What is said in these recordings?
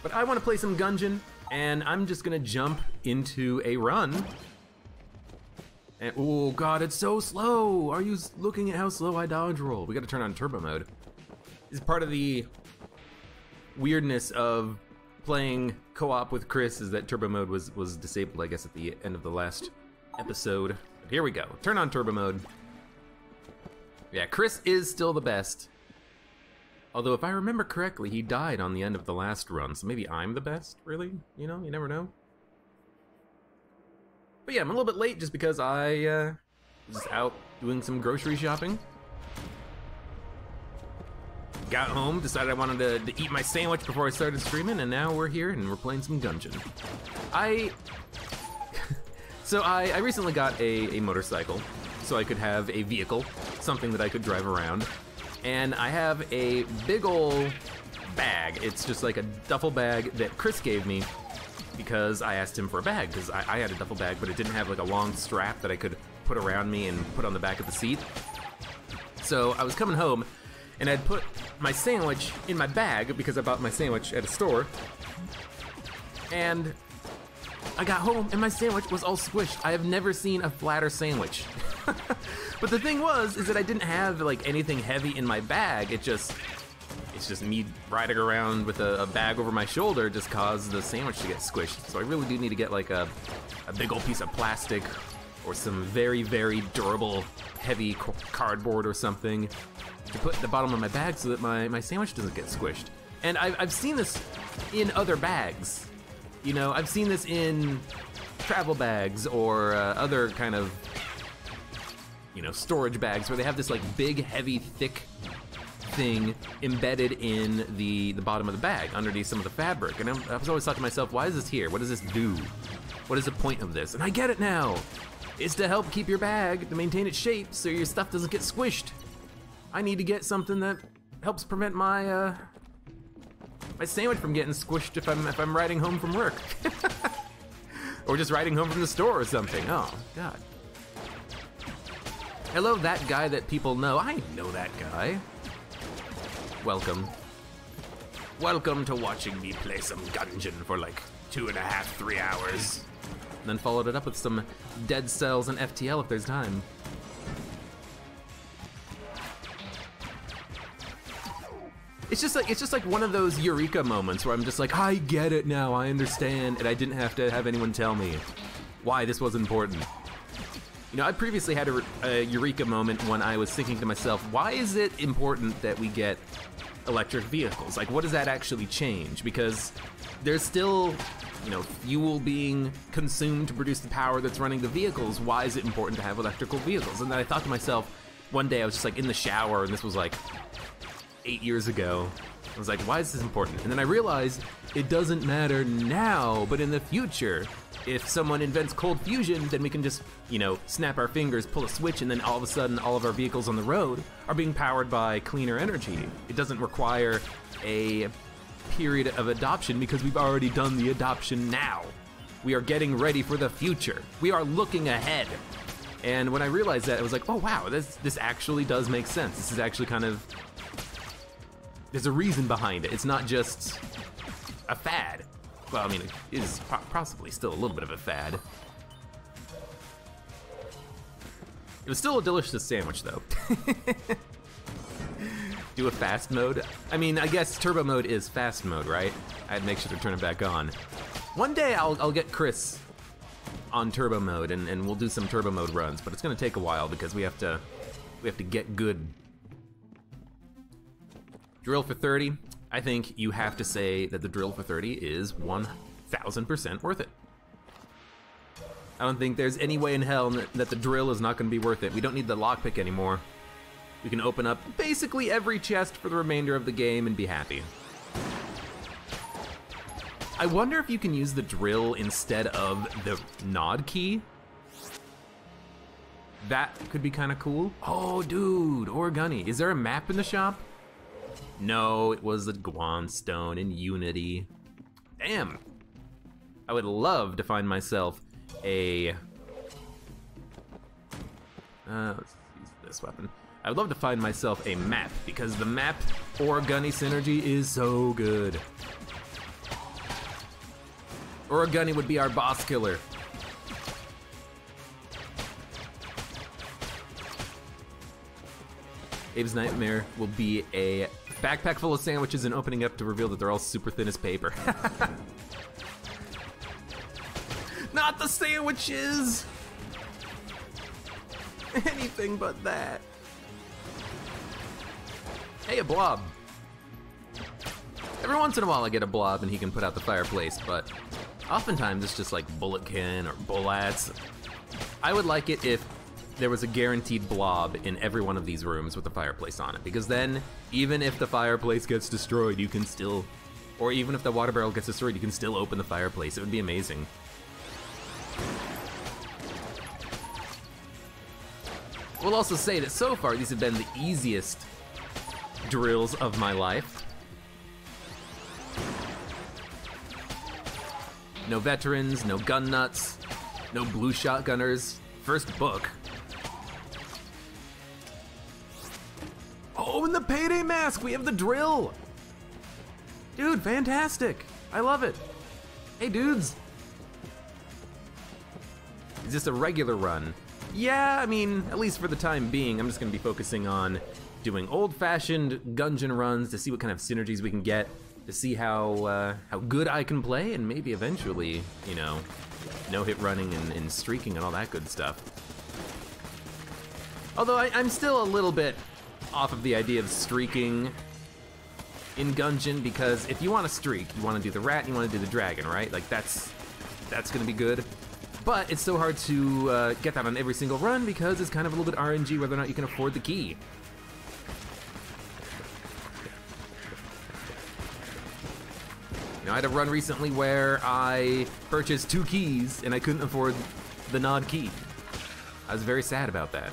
But I want to play some Gungeon, and I'm just gonna jump into a run. And, oh god, it's so slow! Are you looking at how slow I dodge roll? We gotta turn on turbo mode. This is part of the weirdness of playing co-op with Chris, is that turbo mode was disabled, I guess, at the end of the last episode. But here we go, turn on turbo mode. Yeah, Chris is still the best. Although, if I remember correctly, he died on the end of the last run, so maybe I'm the best, really? You know, you never know. But yeah, I'm a little bit late just because I was out doing some grocery shopping. Got home, decided I wanted to eat my sandwich before I started streaming, and now we're here and we're playing some Gungeon. So I recently got a motorcycle, so I could have a vehicle, something that I could drive around. And I have a big ol' bag. It's just like a duffel bag that Chris gave me because I asked him for a bag, because I had a duffel bag, but it didn't have like a long strap that I could put around me and put on the back of the seat. So I was coming home, and I'd put my sandwich in my bag because I bought my sandwich at a store. And I got home, and my sandwich was all squished. I have never seen a flatter sandwich. But the thing is that I didn't have like anything heavy in my bag. It's just me riding around with a bag over my shoulder just caused the sandwich to get squished. So I really do need to get like a big old piece of plastic or some very, very durable, heavy cardboard or something to put at the bottom of my bag so that my sandwich doesn't get squished. And I've seen this in other bags. You know, I've seen this in travel bags or other kind of, you know, storage bags where they have this like big, heavy, thick thing embedded in the bottom of the bag underneath some of the fabric. And I was always thought to myself, why is this here? What does this do? What is the point of this? And I get it now. It's to help keep your bag, to maintain its shape so your stuff doesn't get squished. I need to get something that helps prevent my my sandwich from getting squished if I'm riding home from work. Or just riding home from the store or something. Oh, God. Hello, that guy that people know. I know that guy. Welcome. Welcome to watching me play some Gungeon for like 2.5, 3 hours. And then followed it up with some Dead Cells and FTL if there's time. It's just like one of those eureka moments where I'm just like, I get it now, I understand, and I didn't have to have anyone tell me why this was important. You know, I previously had a eureka moment when I was thinking to myself, why is it important that we get electric vehicles? Like, what does that actually change? Because there's still, you know, fuel being consumed to produce the power that's running the vehicles. Why is it important to have electrical vehicles? And then I thought to myself, one day I was just like in the shower, and this was like 8 years ago. I was like, why is this important? And then I realized it doesn't matter now, but in the future, if someone invents cold fusion, then we can just, you know, snap our fingers, pull a switch, and then all of a sudden all of our vehicles on the road are being powered by cleaner energy. It doesn't require a period of adoption because we've already done the adoption now. We are getting ready for the future. We are looking ahead. And when I realized that, I was like, oh wow, this actually does make sense. This is actually kind of, there's a reason behind it. It's not just a fad. Well, I mean, it is possibly still a little bit of a fad. It was still a delicious sandwich, though. Do a fast mode? I mean, I guess turbo mode is fast mode, right? I'd make sure to turn it back on. One day I'll get Chris on turbo mode, and we'll do some turbo mode runs, but it's gonna take a while because we have to get good. Drill for 30. I think you have to say that the drill for 30 is 1000% worth it. I don't think there's any way in hell that the drill is not gonna be worth it. We don't need the lockpick anymore. We can open up basically every chest for the remainder of the game and be happy. I wonder if you can use the drill instead of the nod key. That could be kind of cool. Oh, dude, Origami. Is there a map in the shop? No, it was the Guan Stone in Unity. Damn. I would love to find myself a... let's use this weapon. I would love to find myself a map, because the map Origami synergy is so good. Origami would be our boss killer. Abe's nightmare will be a backpack full of sandwiches and opening up to reveal that they're all super thin as paper. Not the sandwiches! Anything but that. Hey, a blob. Every once in a while I get a blob and he can put out the fireplace, but oftentimes it's just like bulletkin or bullets. I would like it if there was a guaranteed blob in every one of these rooms with a fireplace on it, because then even if the fireplace gets destroyed, you can still, or even if the water barrel gets destroyed, you can still open the fireplace. It would be amazing. We'll also say that so far these have been the easiest drills of my life. No veterans, no gun nuts, no blue shotgunners. First book. Oh, and the payday mask! We have the drill! Dude, fantastic! I love it. Hey, dudes. Is this a regular run? Yeah, I mean, at least for the time being, I'm just gonna be focusing on doing old-fashioned Gungeon runs to see what kind of synergies we can get, to see how good I can play, and maybe eventually, you know, no-hit running and streaking and all that good stuff. Although I'm still a little bit off of the idea of streaking in Gungeon, because if you want to streak, you want to do the rat and you want to do the dragon, right? Like that's gonna be good. But it's so hard to get that on every single run because it's kind of a little bit RNG whether or not you can afford the key. You know, I had a run recently where I purchased 2 keys and I couldn't afford the nod key. I was very sad about that.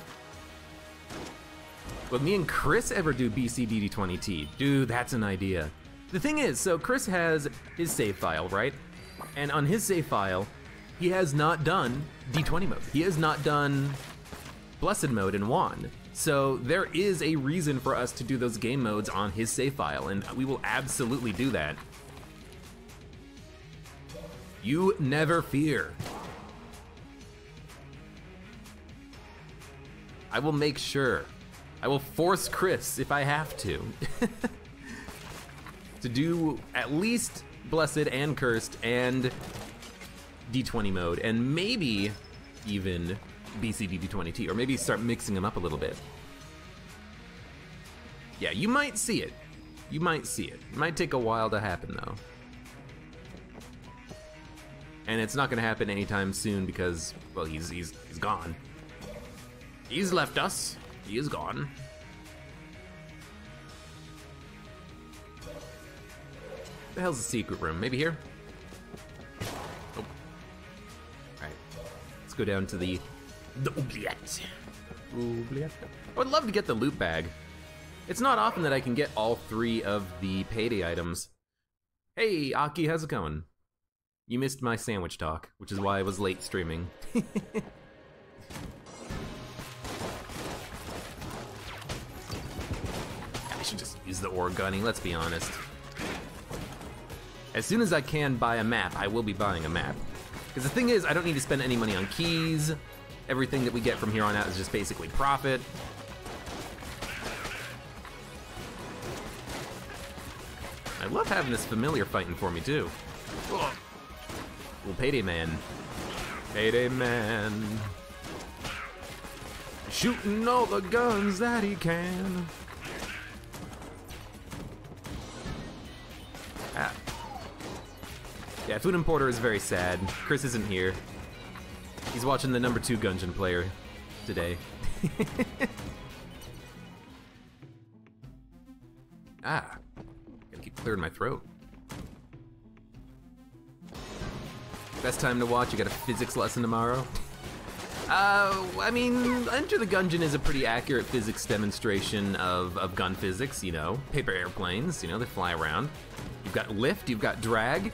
Will me and Chris ever do BCDD20T? Dude, that's an idea. The thing is, so Chris has his save file, right? And on his save file, he has not done D20 mode. He has not done Blessed mode in WAN. So there is a reason for us to do those game modes on his save file, and we will absolutely do that. You never fear. I will make sure. I will force Chris, if I have to, to do at least Blessed and Cursed and D20 mode, and maybe even BCDD20T, or maybe start mixing them up a little bit. Yeah, you might see it. You might see it. It might take a while to happen, though. And it's not gonna happen anytime soon because, well, he's gone. He's left us. He is gone. The hell's the secret room? Maybe here? Oh. Alright. Let's go down to the oubliette. Oubliette. I would love to get the loot bag. It's not often that I can get all 3 of the payday items. Hey, Aki, how's it going? You missed my sandwich talk, which is why I was late streaming. I should just use the ore gunning, let's be honest. As soon as I can buy a map, I will be buying a map. Because the thing is, I don't need to spend any money on keys. Everything that we get from here on out is just basically profit. I love having this familiar fighting for me too. Ugh. Well, Payday Man. Payday Man. Shooting all the guns that he can. Ah. Yeah, Food Importer is very sad. Chris isn't here. He's watching the #2 Gungeon player today. Ah. Gotta keep clearing my throat. Best time to watch, you got a physics lesson tomorrow. I mean, Enter the Gungeon is a pretty accurate physics demonstration of gun physics, you know. Paper airplanes, you know, they fly around. You've got lift, you've got drag.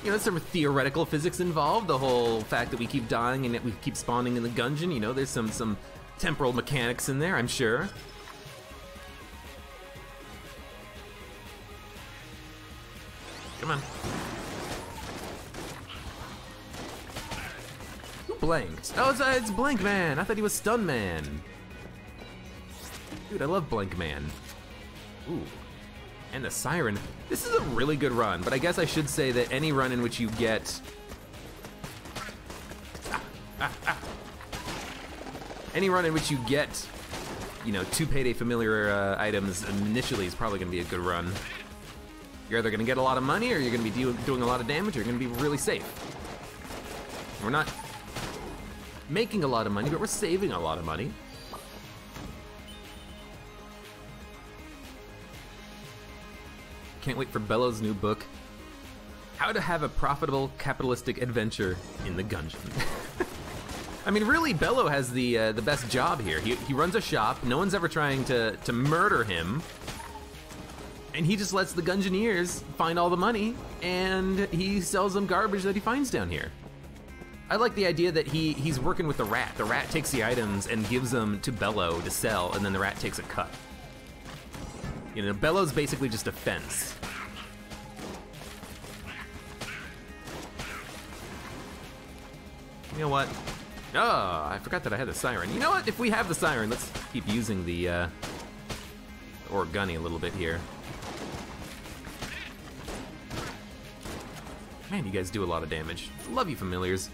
You know, some theoretical physics involved. The whole fact that we keep dying and that we keep spawning in the Gungeon, you know, there's some temporal mechanics in there, I'm sure. Come on. Who blanked? Oh, it's Blank Man. I thought he was Stun Man. Dude, I love Blank Man. Ooh. And the Siren. This is a really good run, but I guess I should say that any run in which you get... Any run in which you get, you know, 2 Payday Familiar items initially is probably gonna be a good run. You're either gonna get a lot of money or you're gonna be doing a lot of damage or you're gonna be really safe. We're not making a lot of money, but we're saving a lot of money. Can't wait for Bello's new book, How to Have a Profitable Capitalistic Adventure in the Gungeon. I mean, really, Bello has the best job here. He runs a shop. No one's ever trying to murder him, and he just lets the Gungeoneers find all the money, and he sells them garbage that he finds down here. I like the idea that he's working with the rat. The rat takes the items and gives them to Bello to sell, and then the rat takes a cut. You know, Bello's basically just a fence. You know what? Oh, I forgot that I had the Siren. You know what? If we have the Siren, let's keep using the Orgunny a little bit here. Man, you guys do a lot of damage. Love you, familiars.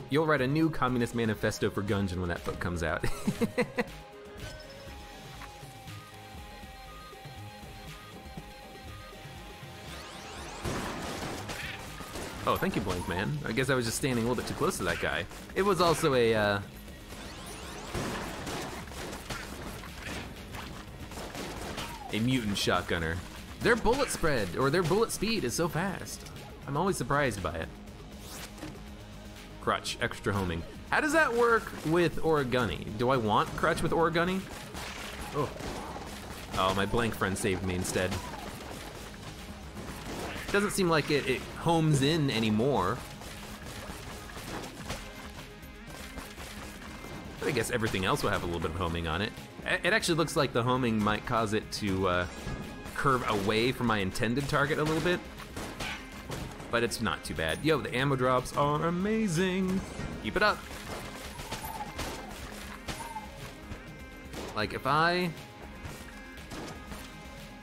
You'll write a new Communist Manifesto for Gungeon when that book comes out. Oh, thank you, Blank Man. I guess I was just standing a little bit too close to that guy. It was also a mutant shotgunner. Their bullet spread, or their bullet speed is so fast. I'm always surprised by it. Crutch, extra homing. How does that work with Orgunny? Do I want Crutch with Orgunny? Oh. Oh, my Blank friend saved me instead. Doesn't seem like it homes in anymore. But I guess everything else will have a little bit of homing on it. It actually looks like the homing might cause it to curve away from my intended target a little bit. But it's not too bad. Yo, the ammo drops are amazing. Keep it up. Like if I...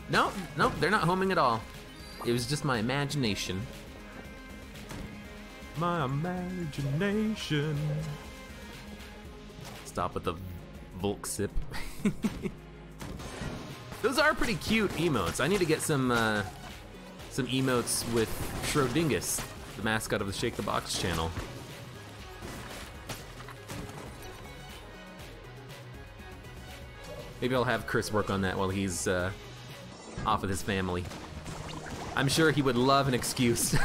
Nope, they're not homing at all. It was just my imagination. My imagination. Stop with the Volk sip. Those are pretty cute emotes. I need to get some emotes with Schrodingus, the mascot of the Shake the Box channel. Maybe I'll have Chris work on that while he's off with his family. I'm sure he would love an excuse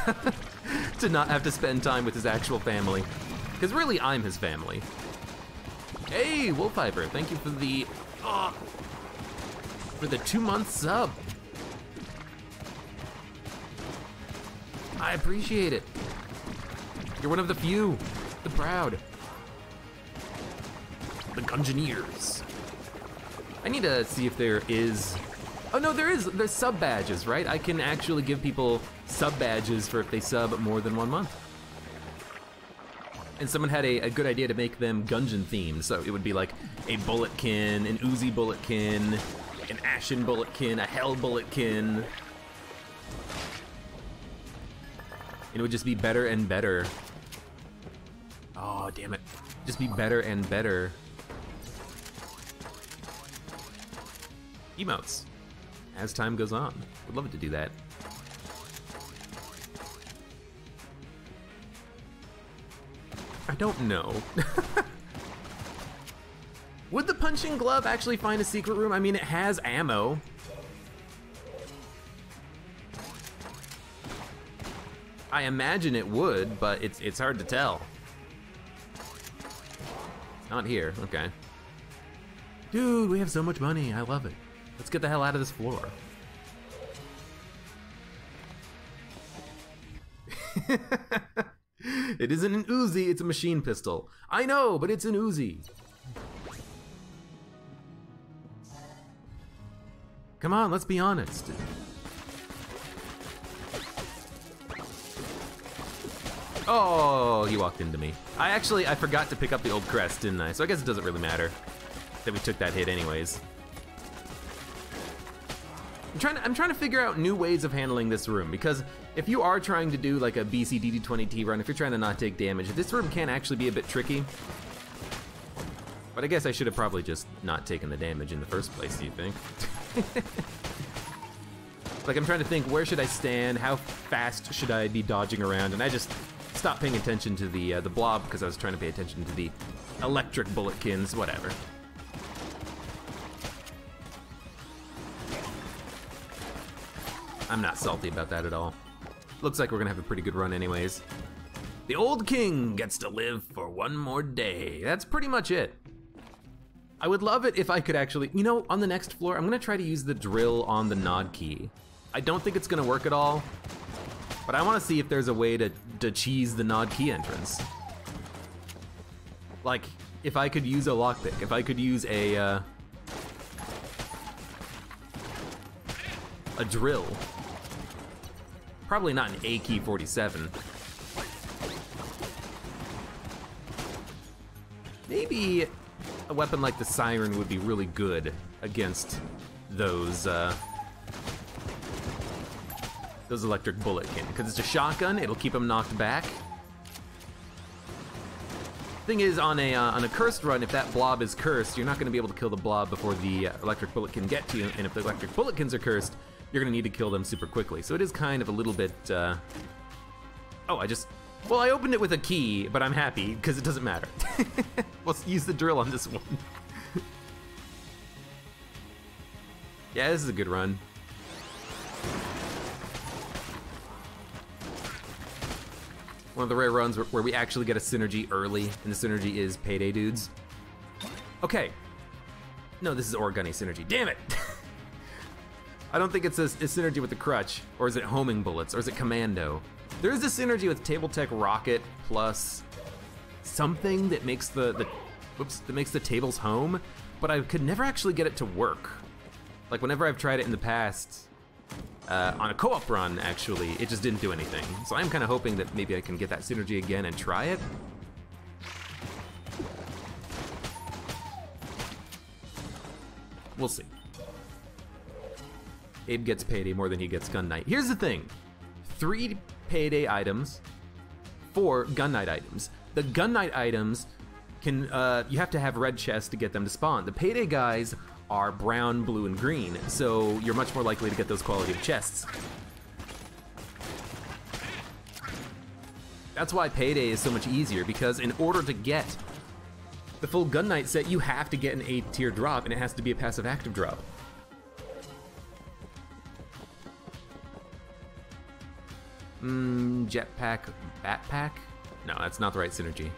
to not have to spend time with his actual family. Because really, I'm his family. Hey, Wolfpiper, thank you for the 2-month sub. I appreciate it. You're one of the few, the proud. The Gungeoneers. I need to see if there is... Oh no, there's sub badges, right? I can actually give people sub badges for if they sub more than 1 month. And someone had a good idea to make them Gungeon themed, so it would be like a Bulletkin, an Uzi Bulletkin, an Ashen Bulletkin, a Hell Bulletkin. It would just be better and better. Oh, damn it. Just be better and better. Emotes. As time goes on. Would love it to do that. I don't know. Would the punching glove actually find a secret room? I mean, it has ammo. I imagine it would, but it's hard to tell. Not here, okay. Dude, we have so much money, I love it. Let's get the hell out of this floor. It isn't an Uzi, it's a machine pistol. I know, but it's an Uzi. Come on, let's be honest. Oh, he walked into me. I forgot to pick up the old crest, didn't I? So I guess it doesn't really matter that we took that hit anyways. I'm trying to figure out new ways of handling this room, because if you are trying to do like a BCDD20T run, if you're trying to not take damage, this room can actually be a bit tricky. But I guess I should have probably just not taken the damage in the first place, do you think? Like, I'm trying to think, where should I stand? How fast should I be dodging around? And I just stopped paying attention to the blob because I was trying to pay attention to the electric bulletkins, whatever. I'm not salty about that at all. Looks like we're gonna have a pretty good run anyways. The old king gets to live for one more day. That's pretty much it. I would love it if I could actually, you know, on the next floor, I'm gonna try to use the drill on the nod key. I don't think it's gonna work at all, but I wanna see if there's a way to cheese the nod key entrance. Like, if I could use a lockpick, if I could use a drill. Probably not an AK-47. Maybe a weapon like the Siren would be really good against those electric bulletkin, because it's a shotgun, it'll keep them knocked back. Thing is, on a cursed run, if that blob is cursed, you're not going to be able to kill the blob before the electric bullet can get to you, and if the electric bulletkins are cursed, you're going to need to kill them super quickly. So it is kind of a little bit, oh, well, I opened it with a key, but I'm happy, because it doesn't matter. Let's use the drill on this one. Yeah, this is a good run. One of the rare runs where we actually get a synergy early, and the synergy is payday dudes. Okay. No, this is Orgunny synergy. Damn it! I don't think it's a synergy with the crutch, or is it homing bullets, or is it commando? There is a synergy with Table Tech Rocket plus something that makes that makes the tables home, but I could never actually get it to work. Like, whenever I've tried it in the past, on a co-op run, actually, it just didn't do anything. So I'm kind of hoping that maybe I can get that synergy again and try it. We'll see. Abe gets payday more than he gets gun night. Here's the thing. 3 payday items, 4 gun night items. The gun night items can, you have to have red chests to get them to spawn. The payday guys are brown, blue, and green, so you're much more likely to get those quality of chests. That's why payday is so much easier, because in order to get the full gun night set, you have to get an A tier drop, and it has to be a passive active drop. Jetpack, backpack? No, that's not the right synergy.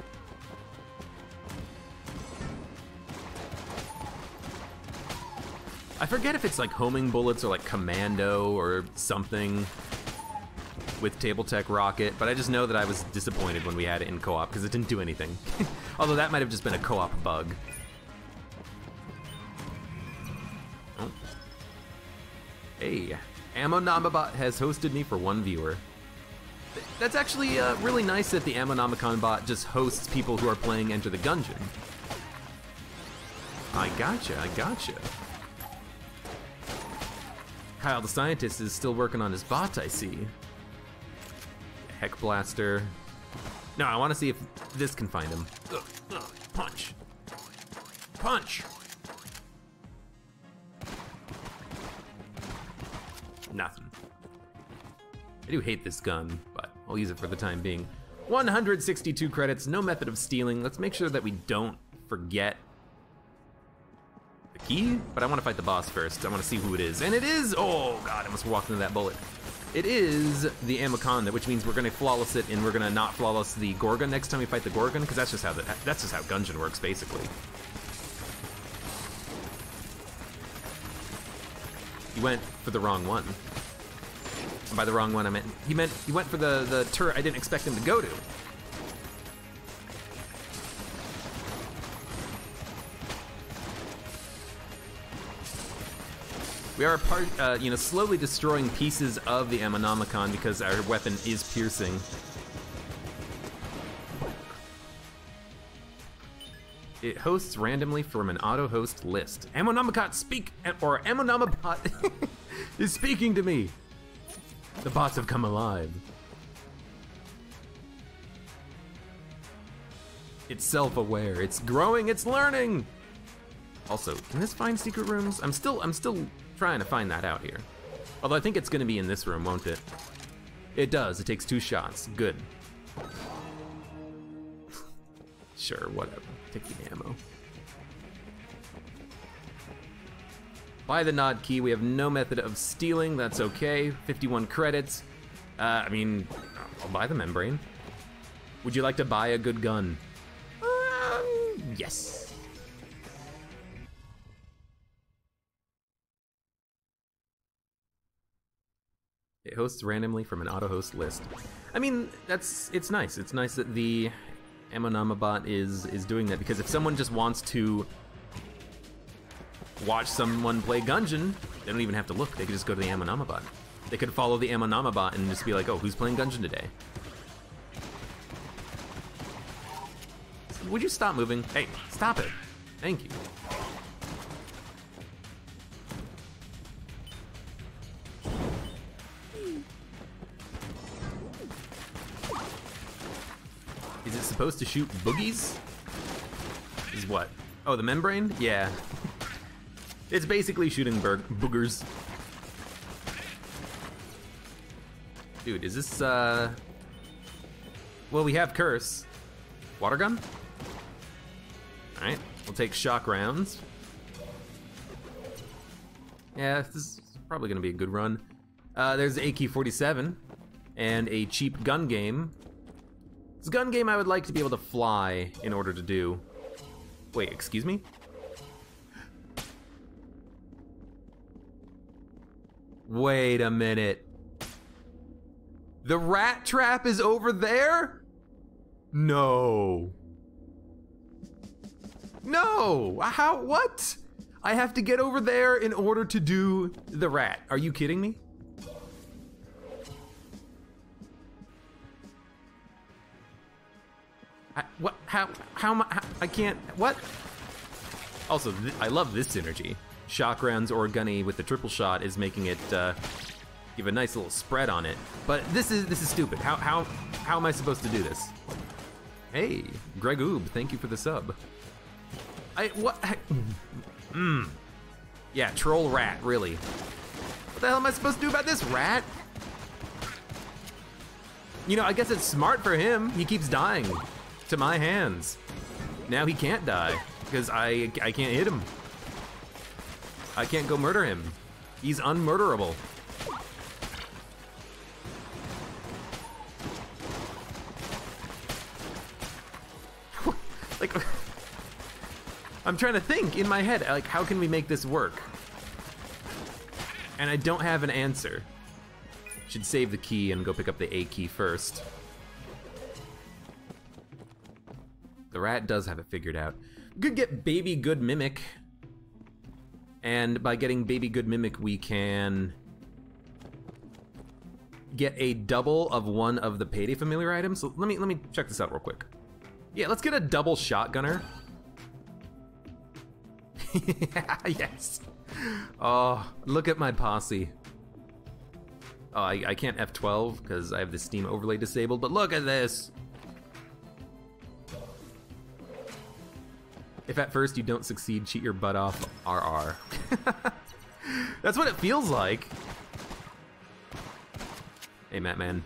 I forget if it's like homing bullets or like commando or something with Table Tech Rocket, but I just know that I was disappointed when we had it in co-op because it didn't do anything. Although that might have just been a co-op bug. Oh. Hey, Ammo Namabot has hosted me for 1 viewer. That's actually really nice that the Ammonomicon bot just hosts people who are playing Enter the Gungeon. I gotcha, I gotcha. Kyle the Scientist is still working on his bot, I see. Heck Blaster. No, I want to see if this can find him. Punch. Punch! Nothing. I do hate this gun, but I'll use it for the time being. 162 credits, no method of stealing. Let's make sure that we don't forget the key, but I want to fight the boss first. I want to see who it is, and it is, oh god, I almost walked into that bullet. It is the Ammoconda, which means we're gonna flawless it, and we're gonna not flawless the Gorgon next time we fight the Gorgon, because that's just how Gungeon works, basically. He went for the wrong one. And by the wrong one, I meant he went for the turret I didn't expect him to go to. We are slowly destroying pieces of the Ammonomicon because our weapon is piercing. It hosts randomly from an auto-host list. Ammonomicon Ammonomabot is speaking to me. The bots have come alive. It's self-aware. It's growing. It's learning. Also, can this find secret rooms? I'm still trying to find that out here. Although I think it's gonna be in this room, won't it? It does. It takes 2 shots. Good. Sure, whatever. Take the ammo. Buy the nod key. We have no method of stealing. That's okay. 51 credits. I mean, I'll buy the membrane. Would you like to buy a good gun? Yes. It hosts randomly from an auto-host list. I mean, it's nice. It's nice that the Ammonomabot is doing that, because if someone just wants to watch someone play Gungeon, they don't even have to look. They could just go to the Ammonomabot. They could follow the Ammonomabot and just be like, oh, who's playing Gungeon today? Would you stop moving? Hey, stop it. Thank you. Is it supposed to shoot boogies? Is what? Oh, the membrane? Yeah. It's basically shooting boogers. Dude, is this, well, we have Curse. Water gun? Alright, we'll take shock rounds. Yeah, this is probably gonna be a good run. There's the AK-47 and a cheap gun game. It's a gun game I would like to be able to fly in order to do. Wait, excuse me? Wait a minute. The rat trap is over there? No. No, how, what? I have to get over there in order to do the rat. Are you kidding me? How, I can't, what? Also, I love this synergy. Shock rounds or gunny with the triple shot is making it give a nice little spread on it. But this is stupid. How am I supposed to do this? Hey, Greg Oob, thank you for the sub. Yeah, troll rat, really. What the hell am I supposed to do about this rat? You know, I guess it's smart for him. He keeps dying to my hands. Now he can't die because I can't hit him. I can't go murder him. He's unmurderable. Like, I'm trying to think in my head, like, how can we make this work? And I don't have an answer. Should save the key and go pick up the A key first. The rat does have it figured out. We could get Baby Good Mimic. And by getting Baby Good Mimic, we can get a double of one of the Payday Familiar items. So let me check this out real quick. Yeah, let's get a double shotgunner. Yes. Oh, look at my posse. Oh, I can't F12 because I have the Steam overlay disabled, but look at this. If at first you don't succeed, cheat your butt off, RR. That's what it feels like. Hey, Matt, man.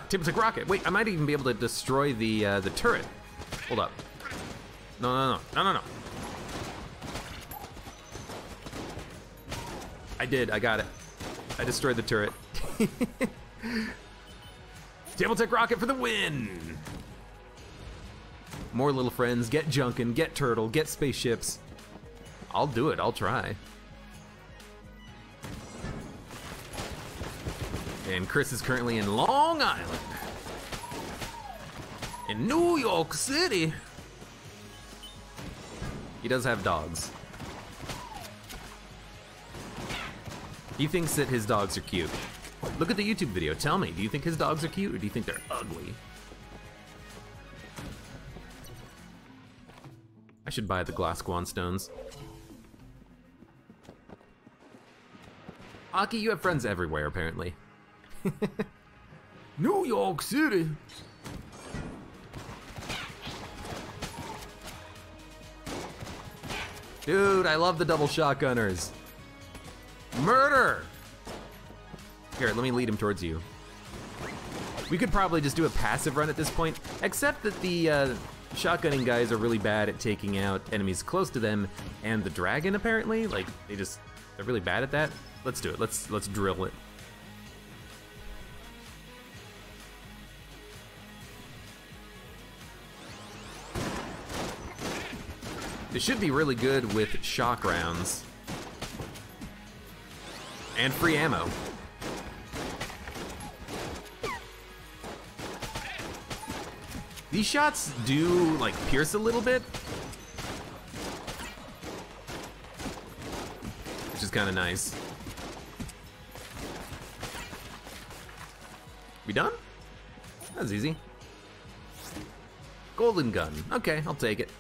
Tip-tick rocket. Wait, I might even be able to destroy the turret. Hold up. No. I did, I got it. I destroyed the turret. Tip-tick rocket for the win! More little friends, get junkin', get turtle, get spaceships. I'll do it, I'll try. And Chris is currently in Long Island. In New York City. He does have dogs. He thinks that his dogs are cute. Look at the YouTube video. Tell me, do you think his dogs are cute or do you think they're ugly? I should buy the glass Guan stones. Aki, you have friends everywhere, apparently. New York City. Dude, I love the double shotgunners. Murder! Here, let me lead him towards you. We could probably just do a passive run at this point, except that the shotgunning guys are really bad at taking out enemies close to them, and the dragon, apparently, like, they're really bad at that. Let's do it, let's drill it. This should be really good with shock rounds. And free ammo. These shots do, like, pierce a little bit. Which is kind of nice. We done? That was easy. Golden gun. Okay, I'll take it.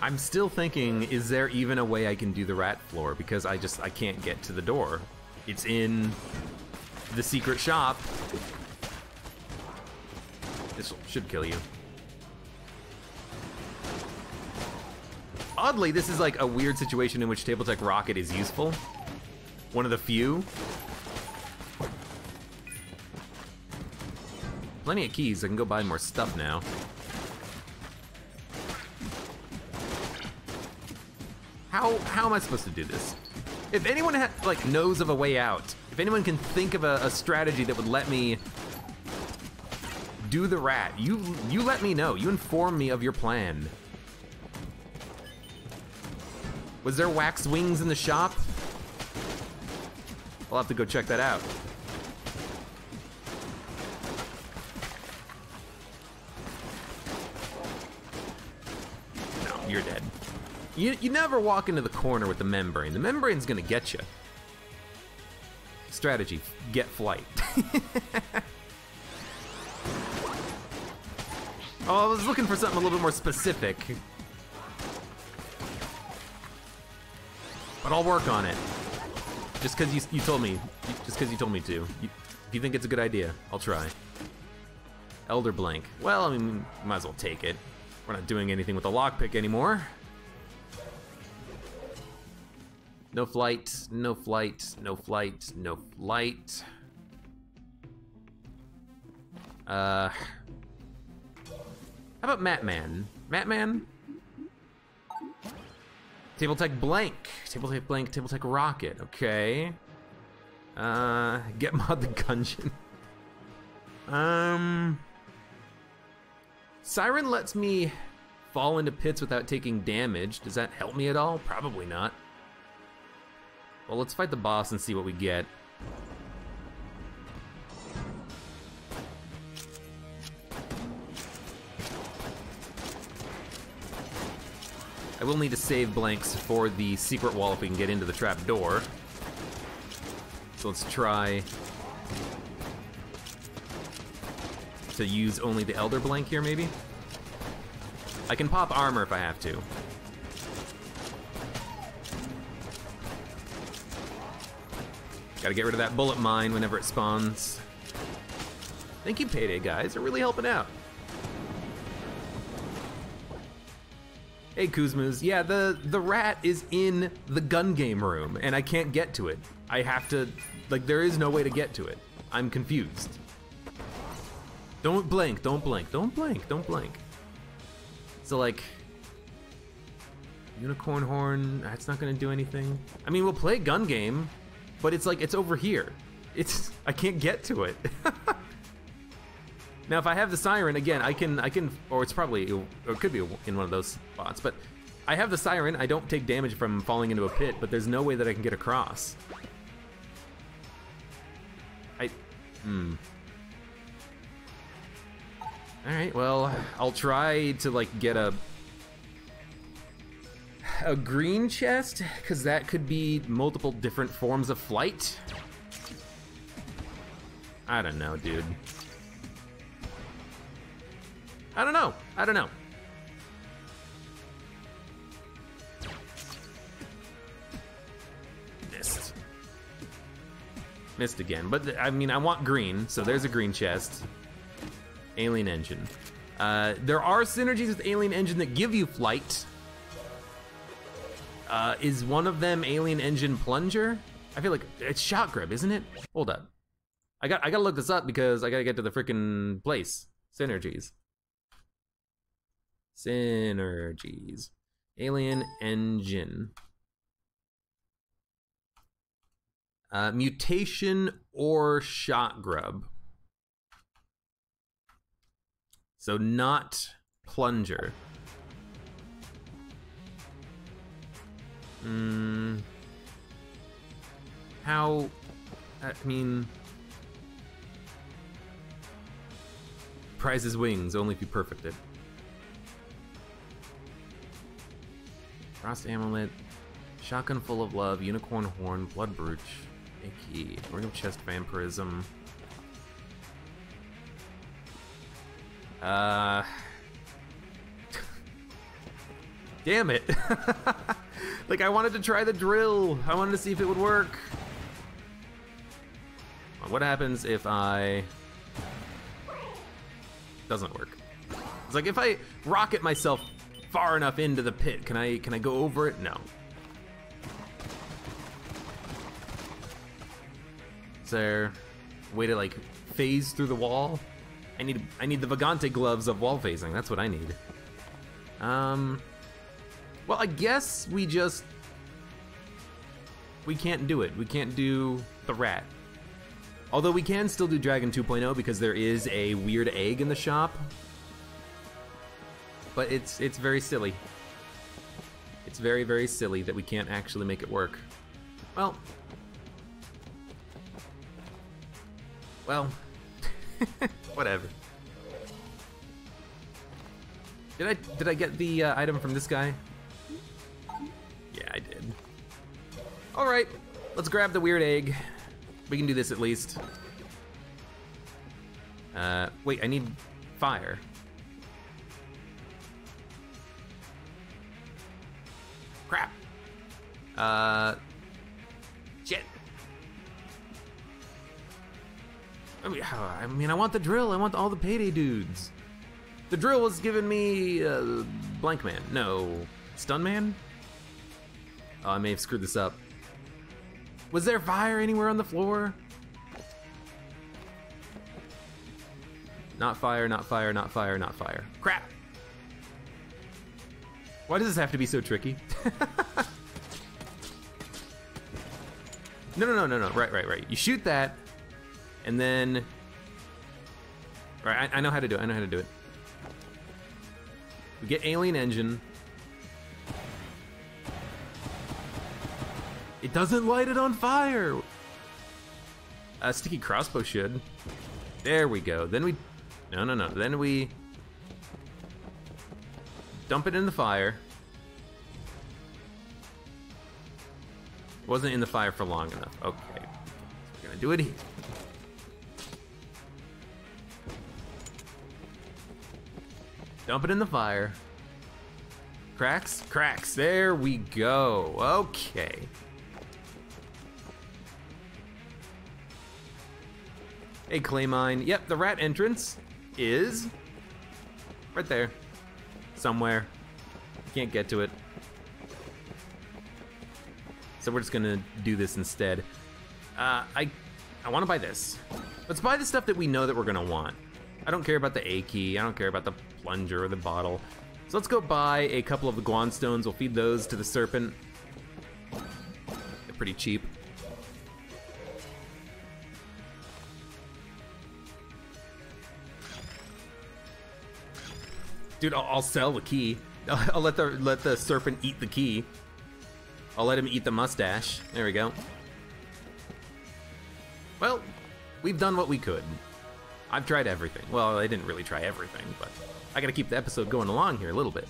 I'm still thinking, is there even a way I can do the rat floor? Because I can't get to the door. It's in the secret shop. This should kill you. Oddly, this is like a weird situation in which Table Tech Rocket is useful. One of the few. Plenty of keys, I can go buy more stuff now. How am I supposed to do this? If anyone knows of a way out, if anyone can think of a strategy that would let me do the rat, you let me know. You inform me of your plan. Was there wax wings in the shop? I'll have to go check that out. No, you're dead. You never walk into the corner with the membrane. The membrane's gonna get you. Strategy, get flight. Oh, I was looking for something a little bit more specific. But I'll work on it. Just because you told me. Just because you told me to. If you think it's a good idea, I'll try. Elder Blank. Well, I mean, might as well take it. We're not doing anything with the lockpick anymore. No flight, no flight, no flight, no flight. How about Matman? Matman? Table Tech Blank. Table Tech Blank, Table Tech Rocket. Okay. Get Mod the Gungeon. Siren lets me fall into pits without taking damage. Does that help me at all? Probably not. Well, let's fight the boss and see what we get. I will need to save blanks for the secret wall if we can get into the trapdoor. So let's try to use only the Elder Blank here, maybe? I can pop armor if I have to. Gotta get rid of that bullet mine whenever it spawns. Thank you, Payday guys, they're really helping out. Hey Kuzmas, yeah, the rat is in the gun game room and I can't get to it. I have to, like, there is no way to get to it. I'm confused. Don't blink, don't blink, don't blink, don't blink. So like, unicorn horn, that's not gonna do anything. I mean, we'll play gun game, but it's like, it's over here. I can't get to it. Now, if I have the siren, again, I can, or it's probably, or it could be in one of those spots, but I have the siren, I don't take damage from falling into a pit, but there's no way that I can get across. Alright, well, I'll try to, like, get a green chest, because that could be multiple different forms of flight. I don't know, dude. I don't know. Missed again, but I mean, I want green, so there's a green chest. Alien Engine. There are synergies with Alien Engine that give you flight. Is one of them Alien Engine Plunger? I feel like it's Shot Grip, isn't it? Hold up. I gotta look this up because I gotta get to the freaking place. Synergies. Synergies. Alien Engine. Mutation or Shot Grub. So not Plunger. How, I mean, prizes wings only if you perfect it. Frost Amulet, Shotgun Full of Love, Unicorn Horn, Blood Brooch, a key, Ring of Chest Vampirism. Damn it. Like, I wanted to try the drill. I wanted to see if it would work. What happens if I... Doesn't work. It's like, if I rocket myself far enough into the pit, can I go over it? No. Is there a way to, like, phase through the wall? I need the Vagante gloves of wall phasing. That's what I need. Well, I guess we can't do it. We can't do the rat. Although we can still do Dragon 2.0 because there is a weird egg in the shop. But it's very silly. It's very, very silly that we can't actually make it work. Well, whatever. Did I get the item from this guy? Yeah, I did. All right, let's grab the weird egg. We can do this at least. Wait, I need fire. Crap. Shit. I mean, I want the drill. I want all the payday dudes. The drill was giving me blank man. No, stun man. Oh, I may have screwed this up. Was there fire anywhere on the floor? Not fire, not fire, not fire, not fire. Crap. Why does this have to be so tricky? No. Right. You shoot that, and then... Right, I know how to do it. We get Alien Engine. It doesn't light it on fire! A sticky crossbow should. There we go. Then we... No. Then we... dump it in the fire. It wasn't in the fire for long enough. Okay. We're gonna do it here. Dump it in the fire. Cracks? Cracks. There we go. Okay. Hey, Claymine. Yep, the rat entrance is right there. Somewhere. Can't get to it. So we're just gonna do this instead. I wanna buy this. Let's buy the stuff that we know that we're gonna want. I don't care about the A key, I don't care about the plunger or the bottle. So let's go buy a couple of the Guan stones. We'll feed those to the serpent. They're pretty cheap. Dude, I'll sell the key. I'll let the serpent eat the key. I'll let him eat the mustache. There we go. Well, we've done what we could. I've tried everything. Well, I didn't really try everything, but I gotta keep the episode going along here a little bit.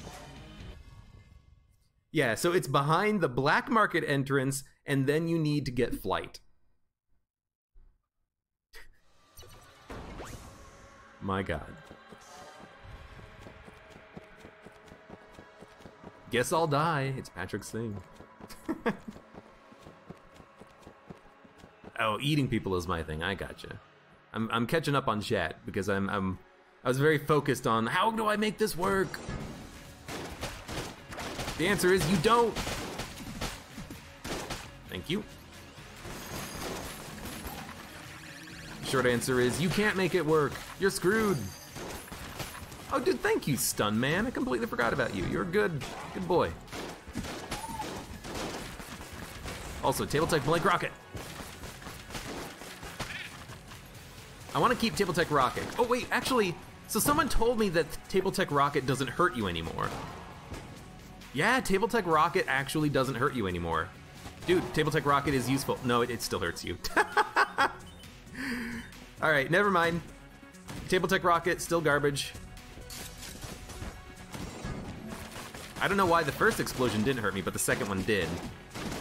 Yeah, so it's behind the black market entrance, and then you need to get flight. My God. Guess I'll die. It's Patrick's thing. Oh, eating people is my thing. I gotcha. I'm catching up on chat because I was very focused on how do I make this work? The answer is you don't. Thank you. Short answer is you can't make it work. You're screwed. Oh, dude, thank you, Stun Man. I completely forgot about you. You're a good boy. Also, Table Tech Blank Rocket. I want to keep Table Tech Rocket. Oh, wait, actually, so someone told me that Table Tech Rocket doesn't hurt you anymore. Yeah, Table Tech Rocket actually doesn't hurt you anymore. Dude, Table Tech Rocket is useful. No, it still hurts you. All right, never mind. Table Tech Rocket, still garbage. I don't know why the first explosion didn't hurt me, but the second one did.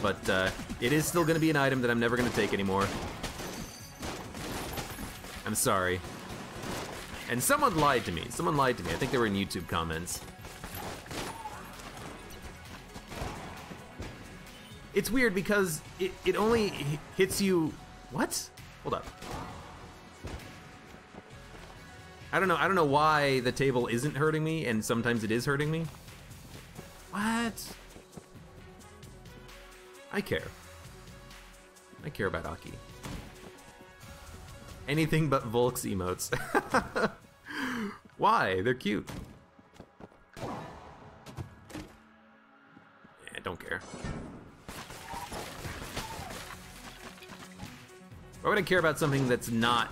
But it is still gonna be an item that I'm never gonna take anymore. I'm sorry. And someone lied to me. Someone lied to me. I think they were in YouTube comments. It's weird because it only hits you... What? Hold up. I don't know why the table isn't hurting me and sometimes it is hurting me. What? I care. I care about Aki. Anything but Volk's emotes. Why? They're cute. Yeah, don't care. Why would I care about something that's not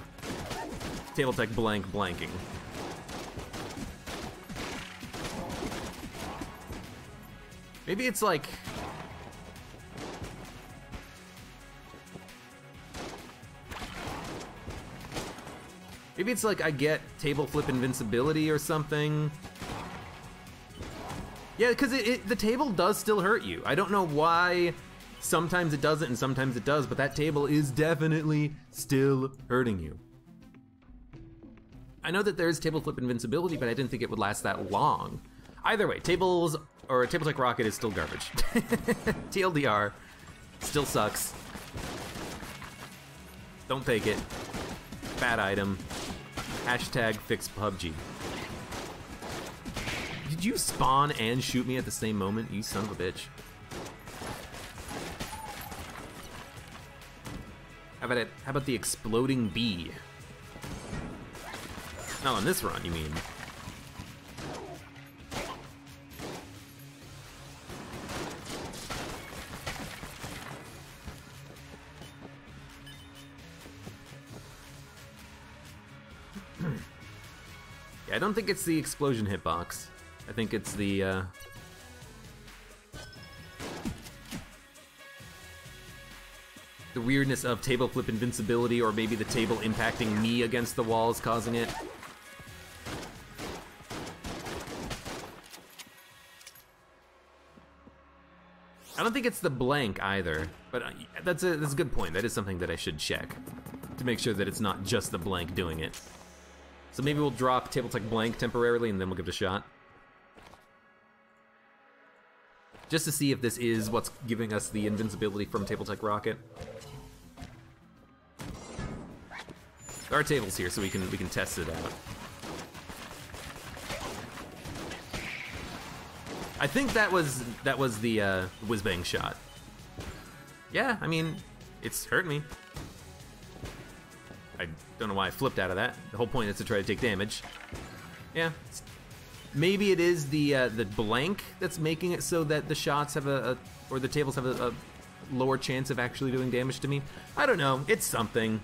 Table Tech blank blanking? Maybe it's like... Maybe it's like I get table flip invincibility or something. Yeah, because the table does still hurt you. I don't know why sometimes it doesn't and sometimes it does, but that table is definitely still hurting you. I know that there's table flip invincibility, but I didn't think it would last that long. Either way, tables or Table Tech Rocket is still garbage. TLDR, still sucks. Don't take it. Bad item. Hashtag fix PUBG. Did you spawn and shoot me at the same moment, you son of a bitch? How about the exploding bee? Not on this run, you mean? I don't think it's the explosion hitbox. I think it's the weirdness of table flip invincibility, or maybe the table impacting me against the walls causing it. I don't think it's the blank either, but that's a good point. That is something that I should check to make sure that it's not just the blank doing it. So maybe we'll drop Table Tech blank temporarily and then we'll give it a shot. Just to see if this is what's giving us the invincibility from Table Tech Rocket. There are tables here, so we can test it out. I think that was the whiz-bang shot. Yeah, I mean, it's hurt me. I don't know why I flipped out of that. The whole point is to try to take damage. Yeah. Maybe it is the blank that's making it so that the shots have or the tables have a lower chance of actually doing damage to me. I don't know. It's something.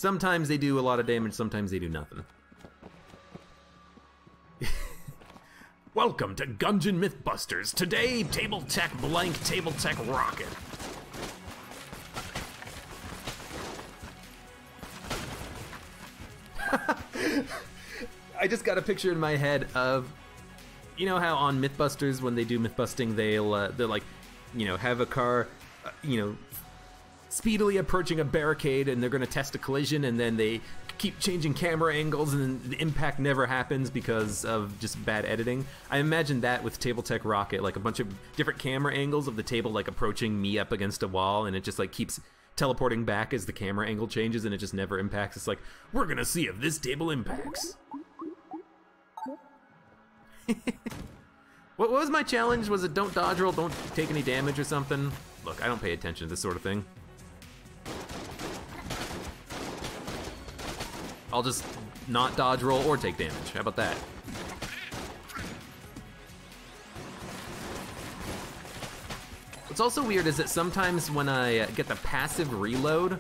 Sometimes they do a lot of damage, sometimes they do nothing. Welcome to Gungeon Mythbusters. Today, Table Tech Blank Table Tech Rocket. I just got a picture in my head of, you know how on Mythbusters when they do mythbusting, they'll like, you know, have a car, you know, speedily approaching a barricade and they're gonna test a collision and then they keep changing camera angles and then the impact never happens because of just bad editing. I imagine that with Table Tech Rocket, like a bunch of different camera angles of the table like approaching me up against a wall, and it just like keeps teleporting back as the camera angle changes and it just never impacts. It's like, we're gonna see if this table impacts. What was my challenge? Was it don't dodge roll, don't take any damage or something? Look, I don't pay attention to this sort of thing. I'll just not dodge roll or take damage. How about that? What's also weird is that sometimes when I get the passive reload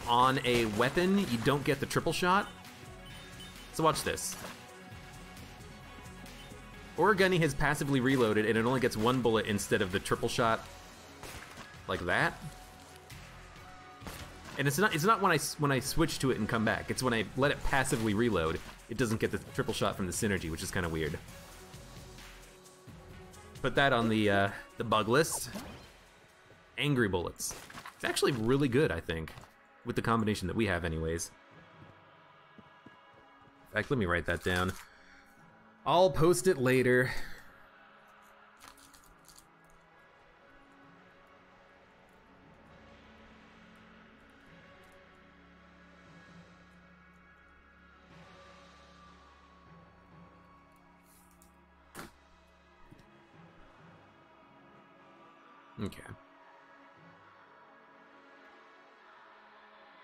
on a weapon, you don't get the triple shot. So watch this. Gunny has passively reloaded and it only gets one bullet instead of the triple shot like that. And it's not when I switch to it and come back. It's when I let it passively reload, it doesn't get the triple shot from the synergy, which is kind of weird. Put that on the bug list. Angry bullets. It's actually really good, I think, with the combination that we have anyways. In fact, let me write that down. I'll post it later. Okay.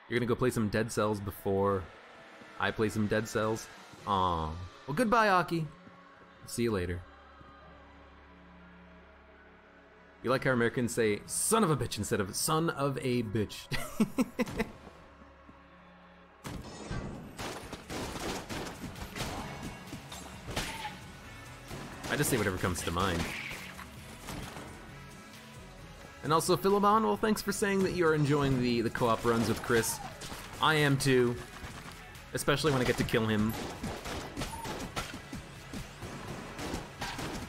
You're gonna go play some Dead Cells before I play some Dead Cells? Aw. Well, goodbye, Aki. See you later. You like how Americans say son of a bitch instead of son of a bitch. I just say whatever comes to mind. And also, Philemon, well, thanks for saying that you're enjoying the co-op runs with Chris. I am too. Especially when I get to kill him.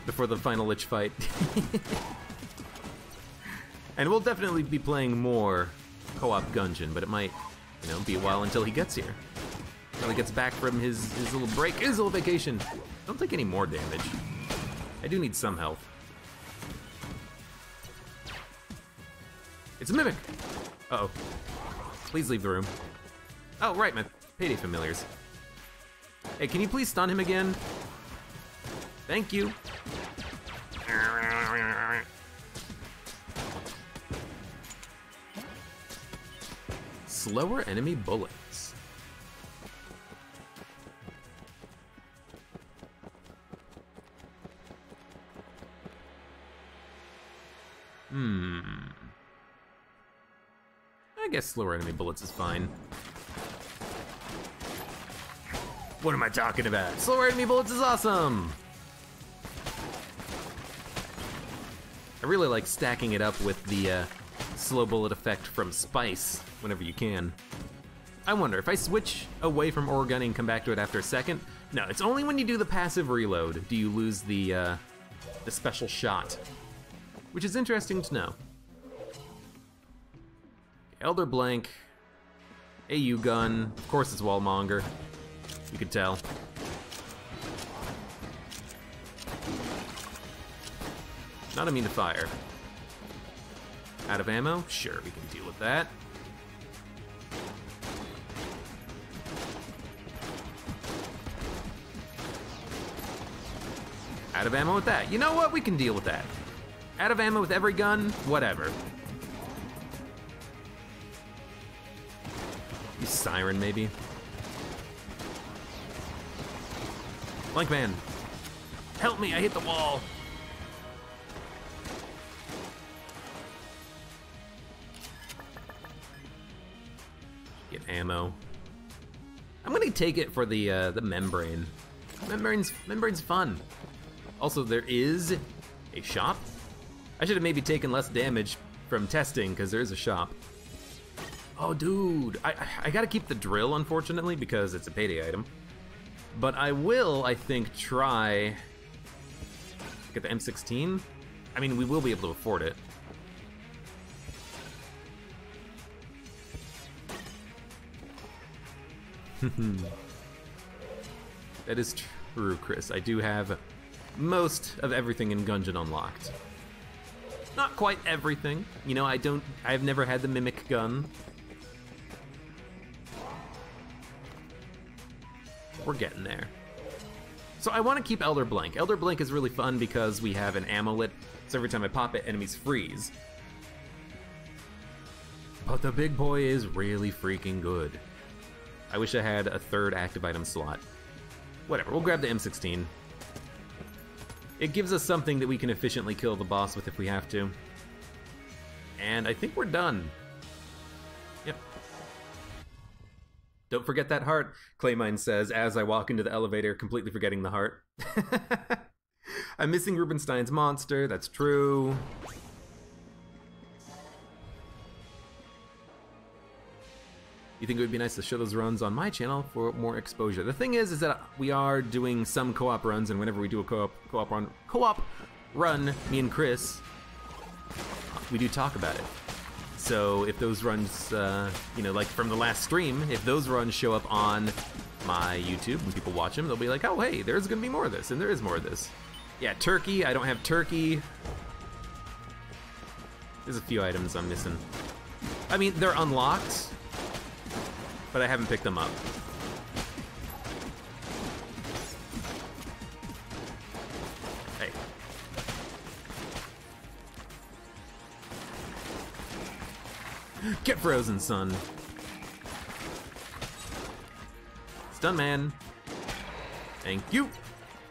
Before the final Lich fight. And we'll definitely be playing more co-op Gungeon, but it might, you know, be a while until he gets here. Until he gets back from his little break, his little vacation. Don't take any more damage. I do need some health. It's a mimic! Uh-oh. Please leave the room. Oh, right, my payday familiars. Hey, can you please stun him again? Thank you. Slower enemy bullets. I guess slower enemy bullets is fine. What am I talking about? Slower enemy bullets is awesome! I really like stacking it up with the slow bullet effect from Spice whenever you can. I wonder, if I switch away from Gunning and come back to it after a second? No, it's only when you do the passive reload do you lose the special shot, which is interesting to know. Elder Blank, AU gun, of course it's Wallmonger, you could tell. Not immune to fire. Out of ammo? Sure, we can deal with that. Out of ammo with that. You know what? We can deal with that. Out of ammo with every gun? Whatever. Use Siren, maybe. Blank Man. Help me, I hit the wall. Get ammo. I'm gonna take it for the membrane. Membrane's fun. Also, there is a shop. I should have maybe taken less damage from testing, because there is a shop. Oh, dude, I gotta keep the drill, unfortunately, because it's a payday item. But I will, I think, try get the M16. I mean, we will be able to afford it. That is true, Chris. I do have most of everything in Gungeon unlocked. Not quite everything. You know, I've never had the mimic gun. We're getting there. So I want to keep Elder Blank. Elder Blank is really fun because we have an amulet, so every time I pop it, enemies freeze. But the big boy is really freaking good. I wish I had a third active item slot. Whatever, we'll grab the M16. It gives us something that we can efficiently kill the boss with if we have to. And I think we're done. Yep. Don't forget that heart, Claymine says as I walk into the elevator, completely forgetting the heart. I'm missing Rubenstein's monster, that's true. You think it would be nice to show those runs on my channel for more exposure? The thing is that we are doing some co-op runs, and whenever we do a co-op run, me and Chris, we do talk about it. So if those runs, you know, like from the last stream, if those runs show up on my YouTube and people watch them, they'll be like, oh, hey, there's gonna be more of this, and there is more of this. Yeah, turkey, I don't have turkey. There's a few items I'm missing. I mean, they're unlocked, but I haven't picked them up. Hey. Get frozen, son. Stun man. Thank you.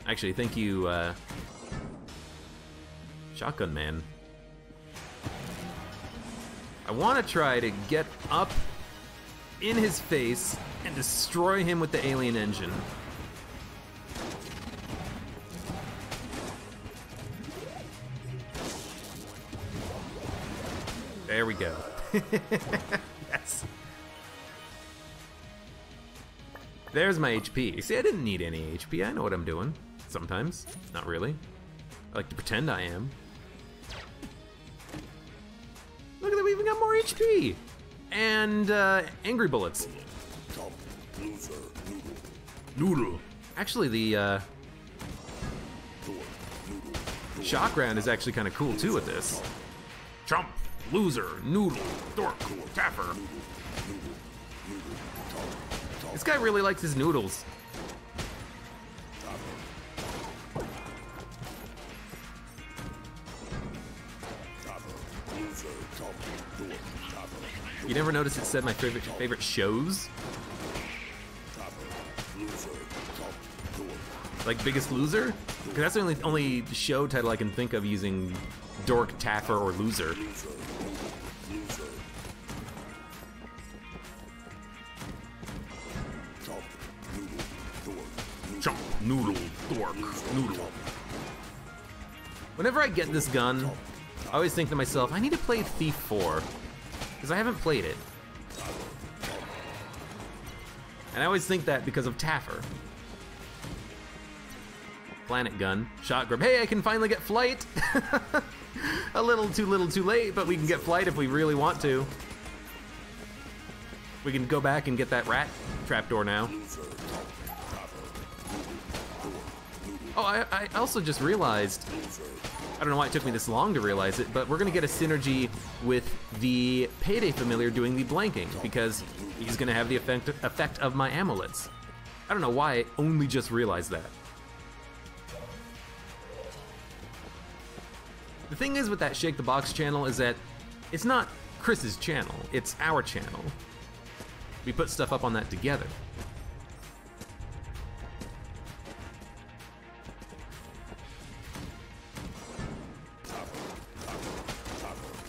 Actually, thank you, Shotgun man. I want to try to get up in his face and destroy him with the alien engine. There we go. Yes. There's my HP. See, I didn't need any HP. I know what I'm doing. Sometimes. Not really. I like to pretend I am. Look at that, we even got more HP! And, angry bullets. Noodle. Actually, the, shock round is actually kind of cool, too, with this. Chump, loser, noodle, dork, tapper. This guy really likes his noodles. You never noticed it said my favorite shows? Like Biggest Loser? Because that's the only show title I can think of using dork, taffer, or loser. Chomp, noodle, dork, noodle. Whenever I get this gun, I always think to myself, I need to play Thief 4. Because I haven't played it. And I always think that because of Taffer. Planet gun, shot grab. Hey, I can finally get flight! A little too late, but we can get flight if we really want to. We can go back and get that rat trapdoor now. Oh, I also just realized, I don't know why it took me this long to realize it, but we're gonna get a synergy with the Payday Familiar doing the blanking, because he's gonna have the effect of my amulets. I don't know why I only just realized that. The thing is with that Shake the Box channel is that it's not Chris's channel, it's our channel. We put stuff up on that together.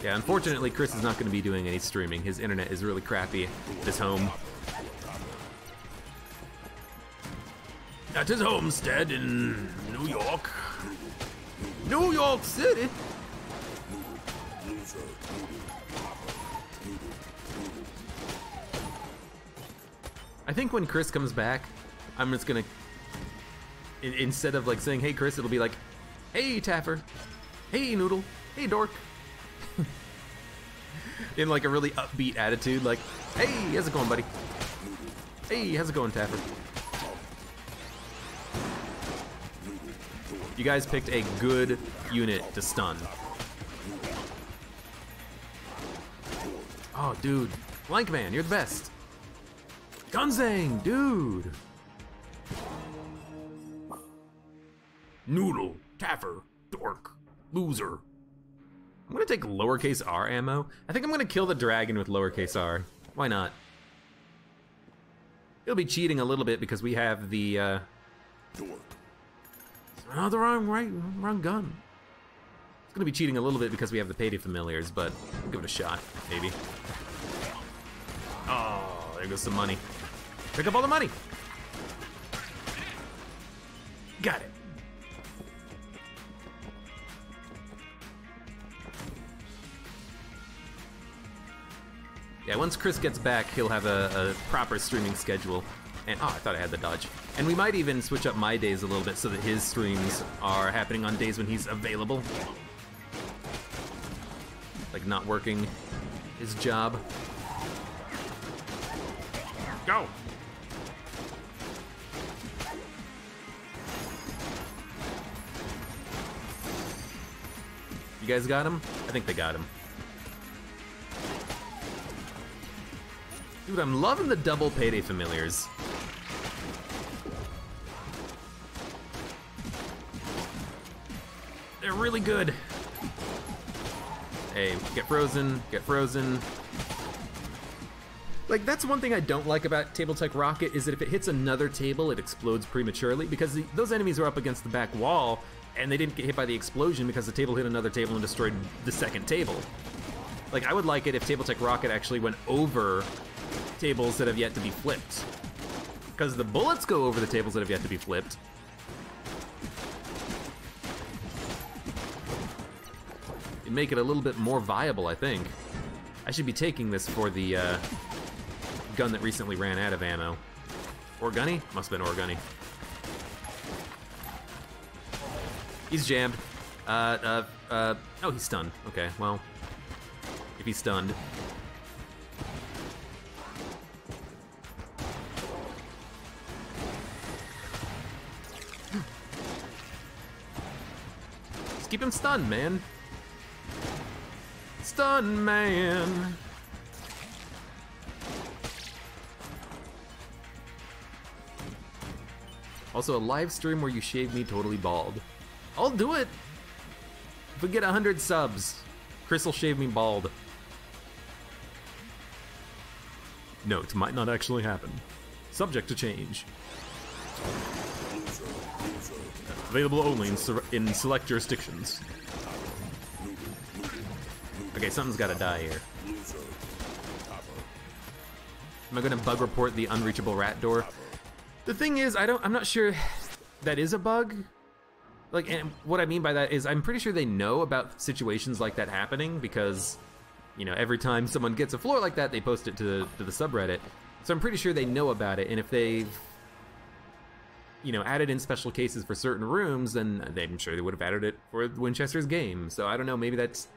Yeah, unfortunately, Chris is not going to be doing any streaming. His internet is really crappy at his home. at his homestead in New York. New York City. I think when Chris comes back, I'm just gonna, instead of like saying, hey Chris, it'll be like, hey Taffer, hey Noodle, hey Dork. In like a really upbeat attitude, like, hey, how's it going, buddy? Hey, how's it going, Taffer? You guys picked a good unit to stun. Oh, dude. Blank Man, you're the best. Gunzang, dude. Noodle, Taffer, Dork, Loser. I'm gonna take lowercase r ammo. I think I'm gonna kill the dragon with lowercase r. Why not? It'll be cheating a little bit because we have the, oh, the wrong gun. It's gonna be cheating a little bit because we have the payday familiars, but we'll give it a shot, maybe. Oh, there goes some money. Pick up all the money. Got it. Yeah, once Chris gets back, he'll have a proper streaming schedule. And, oh, I thought I had the dodge. And we might even switch up my days a little bit so that his streams are happening on days when he's available. Like not working his job. Go! You guys got him? I think they got him. Dude, I'm loving the double payday familiars. They're really good. Hey, get frozen, get frozen. Like, that's one thing I don't like about Table Tech Rocket, is that if it hits another table, it explodes prematurely, because those enemies are up against the back wall, and they didn't get hit by the explosion because the table hit another table and destroyed the second table. Like, I would like it if Table Tech Rocket actually went over tables that have yet to be flipped. Because the bullets go over the tables that have yet to be flipped. It'd make it a little bit more viable, I think. I should be taking this for the gun that recently ran out of ammo. Orgunny? Must have been Orgunny. He's jammed. Oh, he's stunned. Okay, well, if he's stunned. Just keep him stunned, man. Stun man. Also, a live stream where you shave me totally bald. I'll do it. If we get 100 subs, Chris will shave me bald. Note, might not actually happen. Subject to change. Available only in select jurisdictions. Okay, something's gotta die here. Am I gonna bug report the unreachable rat door? The thing is, I'm not sure that is a bug. Like, and what I mean by that is I'm pretty sure they know about situations like that happening because, you know, every time someone gets a floor like that, they post it to the subreddit. So I'm pretty sure they know about it, and if they've, you know, added in special cases for certain rooms, then I'm sure they would have added it for Winchester's game. So I don't know, maybe that's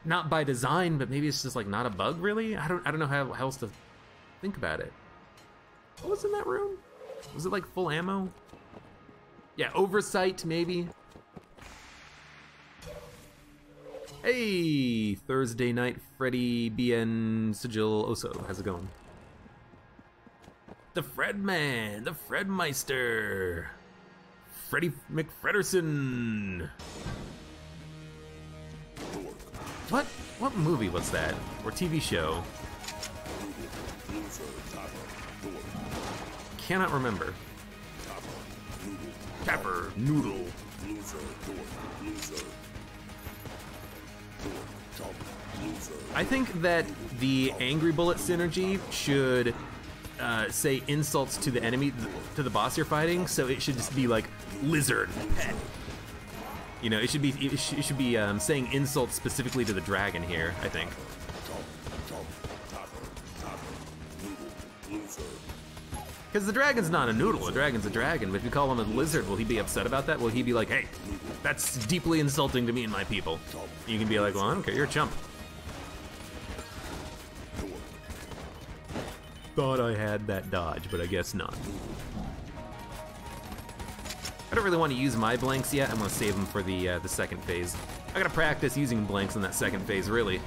not by design, but maybe it's just like not a bug, really? I don't know how else to think about it. What was in that room? Was it like full ammo? Yeah, oversight, maybe. Hey, Thursday night, Freddy BN Sigil Oso. How's it going? The Fred Man, the Fredmeister. Freddy McFredderson. What movie was that? Or TV show? Cannot remember. Tapper, Noodle. I think that the Angry Bullet synergy should say insults to the enemy, to the boss you're fighting. So it should just be like lizard pet. You know, it should be saying insults specifically to the dragon here, I think. Because the dragon's not a noodle, a dragon's a dragon, but if you call him a lizard, will he be upset about that? Will he be like, hey, that's deeply insulting to me and my people? You can be like, well, I don't care, you're a chump. Thought I had that dodge, but I guess not. I don't really want to use my blanks yet. I'm gonna save them for the second phase. I gotta practice using blanks in that second phase, really.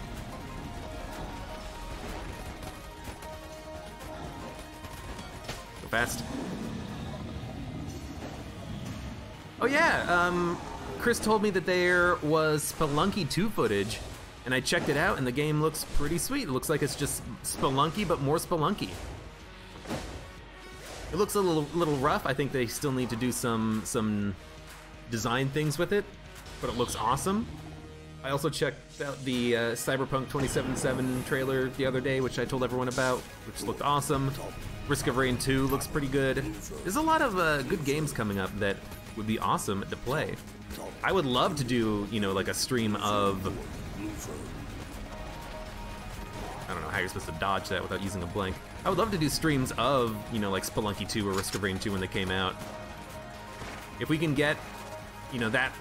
Go fast. Oh yeah, Chris told me that there was Spelunky 2 footage, and I checked it out, and the game looks pretty sweet. It looks like it's just Spelunky, but more Spelunky. It looks a little rough. I think they still need to do some design things with it, but it looks awesome. I also checked out the Cyberpunk 2077 trailer the other day, which I told everyone about, which looked awesome. Risk of Rain 2 looks pretty good. There's a lot of good games coming up that would be awesome to play. I would love to do, you know, like a stream of... I don't know how you're supposed to dodge that without using a blank. I would love to do streams of, you know, like Spelunky 2 or Risk of Rain 2 when they came out. If we can get, you know, that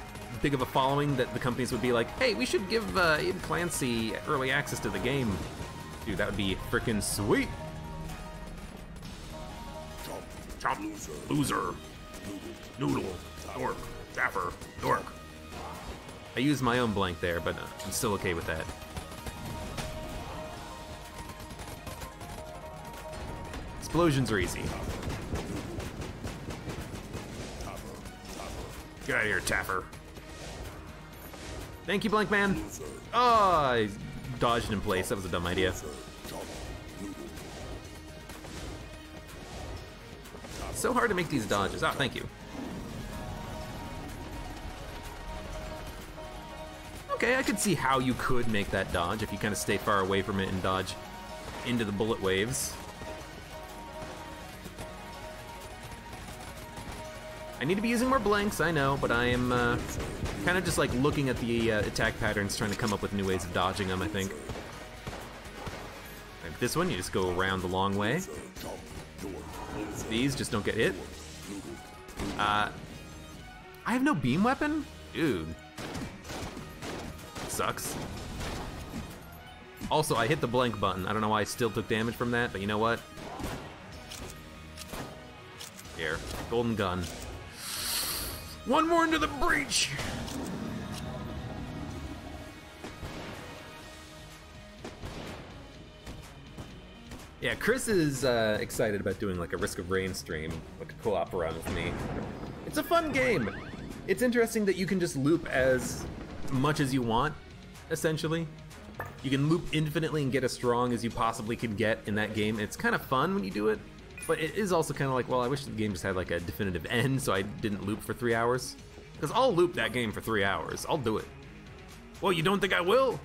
big of a following that the companies would be like, hey, we should give AbeClancy early access to the game. Dude, that would be freaking sweet. Chomp, loser, noodle, dork, dapper, dork. I used my own blank there, but I'm still okay with that. Explosions are easy. Get out of here, Taffer. Thank you, Blank Man. Oh, I dodged in place. That was a dumb idea. It's so hard to make these dodges. Oh, thank you. Okay, I could see how you could make that dodge if you kind of stay far away from it and dodge into the bullet waves. I need to be using more blanks, I know, but I am kind of just like looking at the attack patterns, trying to come up with new ways of dodging them, I think. Like this one, you just go around the long way. These just don't get hit. I have no beam weapon? Dude. Sucks. Also, I hit the blank button. I don't know why I still took damage from that, but you know what? Here, golden gun. One more into the breach! Yeah, Chris is excited about doing like a Risk of Rain stream, like a co-op run with me. It's a fun game. It's interesting that you can just loop as much as you want, essentially. You can loop infinitely and get as strong as you possibly can get in that game. It's kind of fun when you do it. But it is also kind of like, well, I wish the game just had like a definitive end so I didn't loop for 3 hours. Because I'll loop that game for 3 hours. I'll do it. Well, you don't think I will?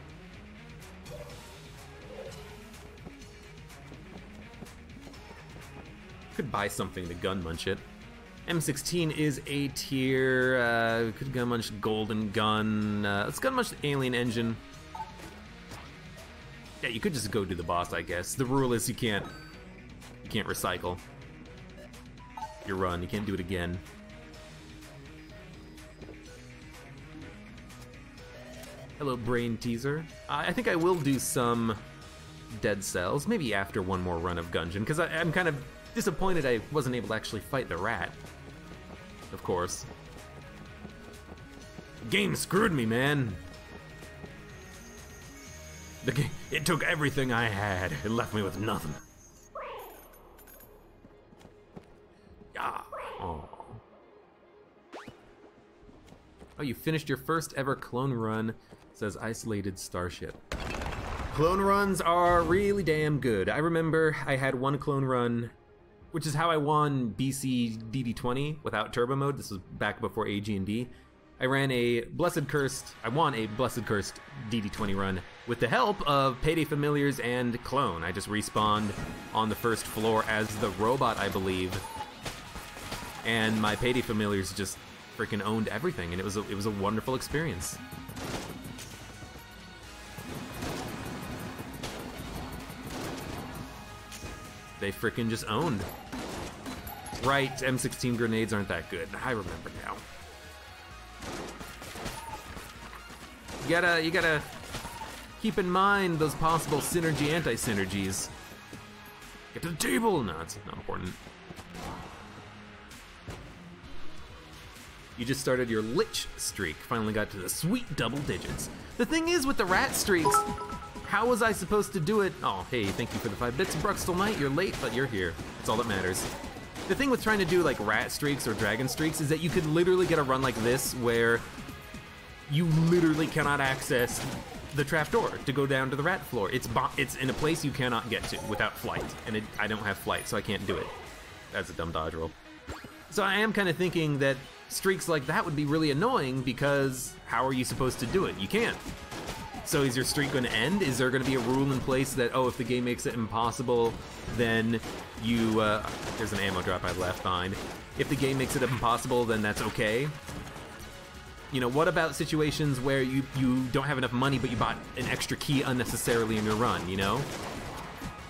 Could buy something to gun munch it. M16 is A tier. Could gun munch golden gun. Let's gun munch the alien engine. Yeah, you could just go do the boss, I guess. The rule is you can't recycle your run. You can't do it again. Hello, brain teaser. I think I will do some Dead Cells, maybe after one more run of Gungeon, because I'm kind of disappointed I wasn't able to actually fight the rat. Of course. The game screwed me, man. The game, it took everything I had. It left me with nothing. Oh, you finished your first ever clone run, says Isolated Starship. Clone runs are really damn good. I remember I had one clone run, which is how I won BC DD20 without turbo mode. This was back before AG&D. I ran a Blessed Cursed, I won a Blessed Cursed DD20 run with the help of Payday Familiars and Clone. I just respawned on the first floor as the robot, I believe. And my Payday Familiars just freaking owned everything, and it was a wonderful experience. They freaking just owned. Right, M16 grenades aren't that good. I remember now. You gotta keep in mind those possible synergy, anti-synergies. Get to the table! No, it's not important. You just started your lich streak. Finally got to the sweet double digits. The thing is with the rat streaks, how was I supposed to do it? Oh, hey, thank you for the 5 bits, Bruxtel Knight. You're late, but you're here. That's all that matters. The thing with trying to do like rat streaks or dragon streaks is that you could literally get a run like this where you literally cannot access the trapdoor to go down to the rat floor. It's in a place you cannot get to without flight, and I don't have flight, so I can't do it. That's a dumb dodge roll. So I am kind of thinking that streaks like that would be really annoying because how are you supposed to do it? You can't. So is your streak going to end? Is there going to be a rule in place that, oh, if the game makes it impossible, then you, there's an ammo drop I left behind. If the game makes it impossible, then that's okay. You know, what about situations where you don't have enough money, but you bought an extra key unnecessarily in your run, you know?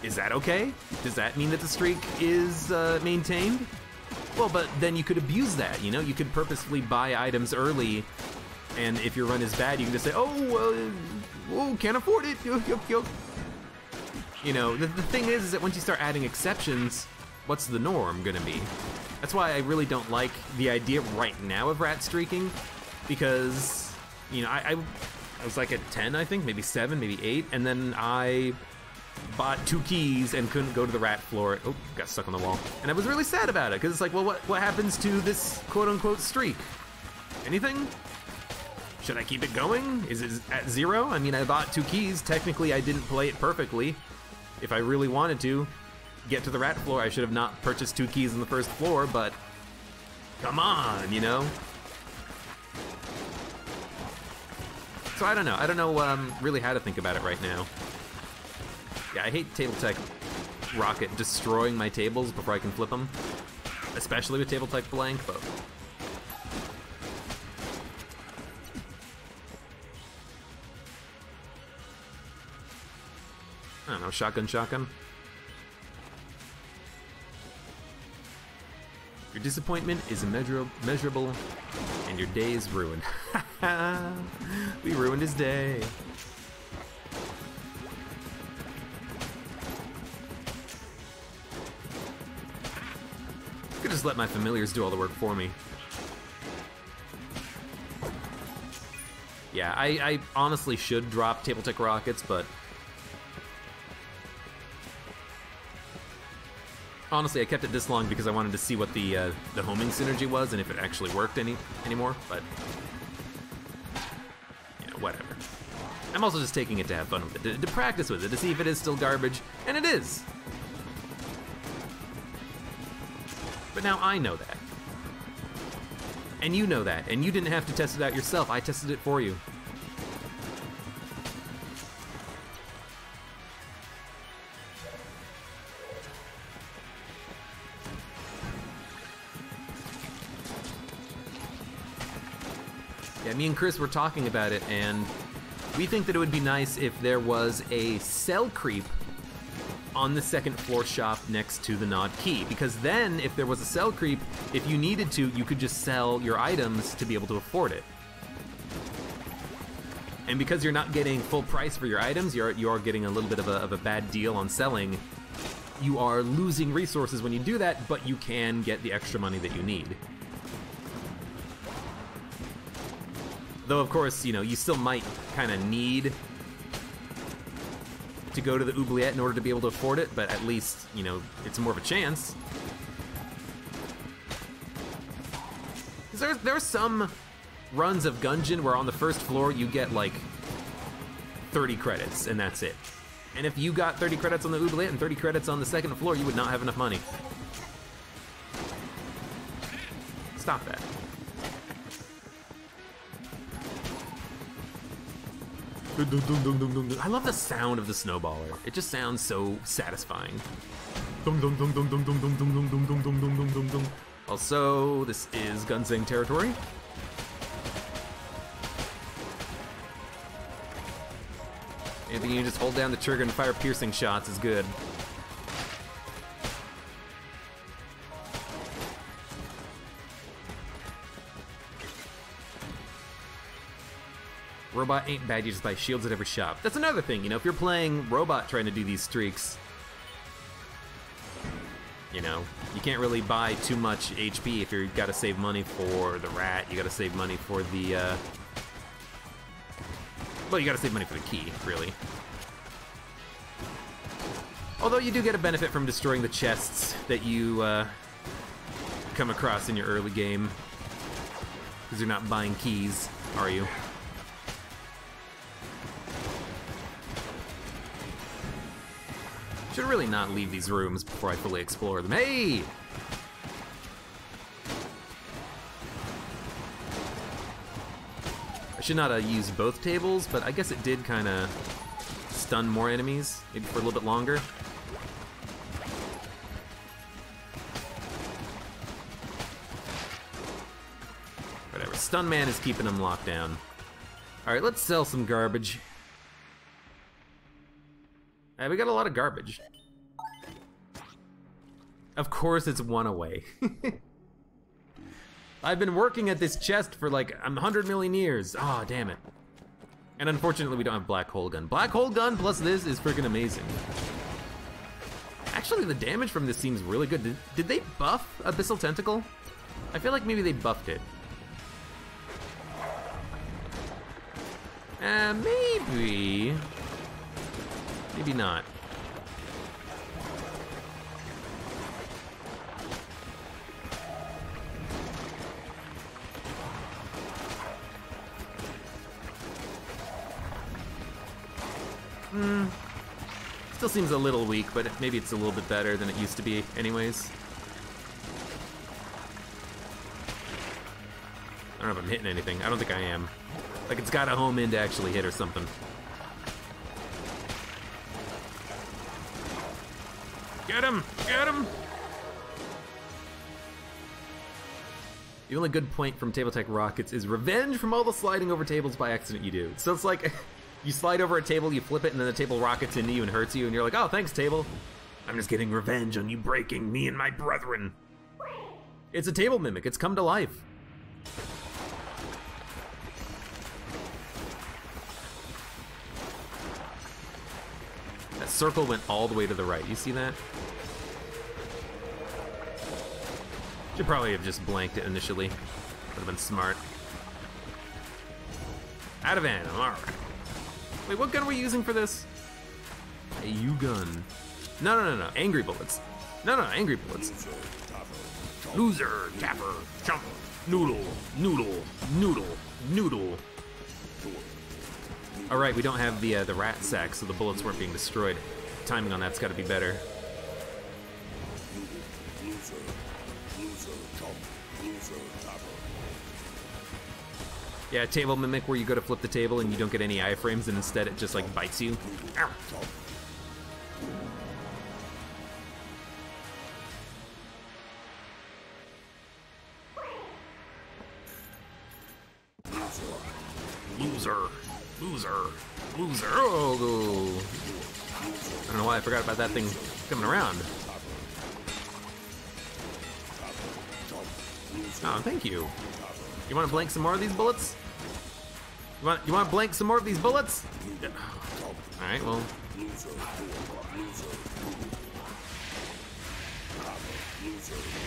Is that okay? Does that mean that the streak is maintained? Well, but then you could abuse that, you know? You could purposefully buy items early, and if your run is bad, you can just say, oh, can't afford it, yuck. You know, the thing is that once you start adding exceptions, what's the norm gonna be? That's why I really don't like the idea right now of rat streaking, because, you know, I was like at 10, I think, maybe 7, maybe 8, and then I bought 2 keys and couldn't go to the rat floor. Oh, got stuck on the wall. And I was really sad about it, because it's like, well, what happens to this quote-unquote streak? Anything? Should I keep it going? Is it at 0? I mean, I bought 2 keys. Technically, I didn't play it perfectly. If I really wanted to get to the rat floor, I should have not purchased 2 keys on the first floor, but come on, you know? So I don't know. I don't know really how to think about it right now. Yeah, I hate Table Tech Rocket destroying my tables before I can flip them. Especially with Table Tech Blank, but... I don't know, shotgun. Your disappointment is immeasurable, and your day is ruined. We ruined his day. I could just let my familiars do all the work for me. Yeah, I honestly should drop Table Tech Rockets, but honestly, I kept it this long because I wanted to see what the homing synergy was and if it actually worked anymore, but you know, whatever. I'm also just taking it to have fun with it, to practice with it, to see if it is still garbage, and it is. But now I know that. And you know that, and you didn't have to test it out yourself, I tested it for you. Yeah, me and Chris were talking about it, and we think that it would be nice if there was a cell creep on the second floor shop next to the Nod Key, because then if there was a cell creep, if you needed to, you could just sell your items to be able to afford it. And because you're not getting full price for your items, you're getting a little bit of a bad deal on selling, you are losing resources when you do that, but you can get the extra money that you need. Though, of course, you know, you still might kind of need to go to the oubliette in order to be able to afford it, but at least, you know, it's more of a chance. There are some runs of Gungeon where on the first floor you get, like, 30 credits, and that's it. And if you got 30 credits on the oubliette and 30 credits on the second floor, you would not have enough money. Stop that. I love the sound of the snowballer. It just sounds so satisfying. Also, this is Gunsing territory. Anything you just hold down the trigger and fire piercing shots is good. Robot ain't bad, you just buy shields at every shop. That's another thing, you know, if you're playing Robot trying to do these streaks, you know, you can't really buy too much HP if you've got to save money for the rat, you got to save money for the, well, you got to save money for the key, really. Although you do get a benefit from destroying the chests that you come across in your early game, because you're not buying keys, are you? Should really not leave these rooms before I fully explore them. Hey! I should not have used both tables, but I guess it did kind of stun more enemies, maybe for a little bit longer. Whatever, Stun Man is keeping them locked down. Alright, let's sell some garbage. We got a lot of garbage. Of course it's one away. I've been working at this chest for like 100 million years. Ah, oh, damn it. And unfortunately we don't have Black Hole Gun. Black Hole Gun plus this is freaking amazing. Actually, the damage from this seems really good. Did they buff Abyssal Tentacle? I feel like maybe they buffed it. Maybe. Maybe not. Still seems a little weak, but maybe it's a little bit better than it used to be anyways. I don't know if I'm hitting anything. I don't think I am. Like it's got a home in to actually hit or something. Get him! Get him! The only good point from Table Tech Rockets is revenge from all the sliding over tables by accident you do. So it's like, you slide over a table, you flip it, and then the table rockets into you and hurts you, and you're like, oh, thanks, table. I'm just getting revenge on you breaking me and my brethren. It's a table mimic, it's come to life. That circle went all the way to the right, you see that? Should probably have just blanked it initially. Would have been smart. Out of ammo, alright. Wait, what gun are we using for this? A U-gun. No, angry bullets. No, angry bullets. Loser, tapper, chump, noodle, noodle, noodle, noodle. Alright, we don't have the rat sack, so the bullets weren't being destroyed. Timing on that's gotta be better. Yeah, table mimic where you go to flip the table and you don't get any iframes and instead it just like bites you. Ow. Loser. Loser. Loser. Oh. I don't know why I forgot about that thing coming around. Oh, thank you. You want to blank some more of these bullets? You want to blank some more of these bullets? Yeah. All right, well.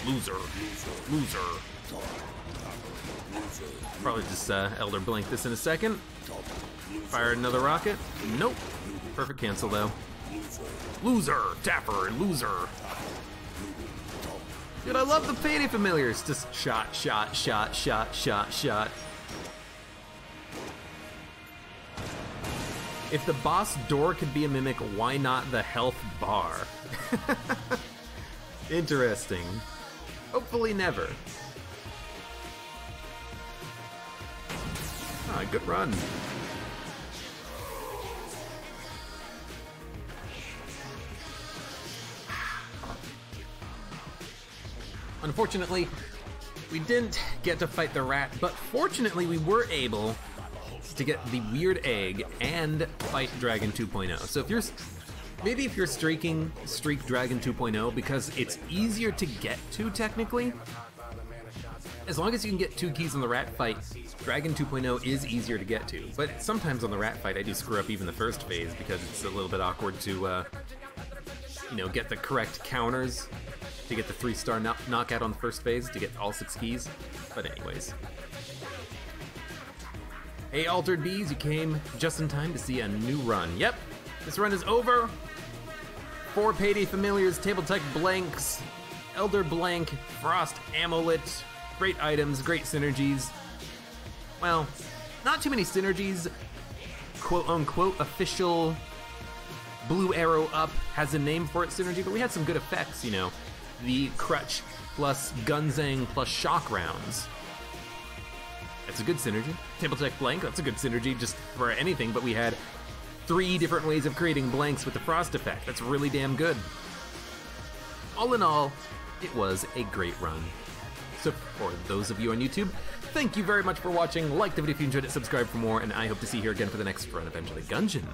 Loser. Loser. Probably just Elder blank this in a second. Fire another rocket. Nope. Perfect cancel though. Loser. Tapper. Loser. Dude, I love the painting familiars. Just shot, shot, shot, shot, shot, shot. If the boss door could be a mimic, why not the health bar? Interesting. Hopefully never. Ah, good run. Unfortunately, we didn't get to fight the rat, but fortunately we were able to get the weird egg and fight Dragon 2.0. So if you're streak Dragon 2.0 because it's easier to get to technically. As long as you can get 2 keys on the rat fight, Dragon 2.0 is easier to get to. But sometimes on the rat fight I do screw up even the first phase because it's a little bit awkward to get the correct counters to get the 3-star knockout on the first phase to get all 6 keys. But anyways. Hey Altered Bees, you came just in time to see a new run. Yep, this run is over. 4 Payday Familiars, Table Tech Blanks, Elder Blank, Frost Amulet, great items, great synergies. Well, not too many synergies. Quote unquote official Blue Arrow Up has a name for its synergy, but we had some good effects, The Crutch plus Gunzang plus Shock Rounds. That's a good synergy. Table Tech Blank, that's a good synergy just for anything, but we had 3 different ways of creating blanks with the Frost effect. That's really damn good. All in all, it was a great run. So for those of you on YouTube, thank you very much for watching. Like the video if you enjoyed it, subscribe for more, and I hope to see you here again for the next run of Enter the Gungeon.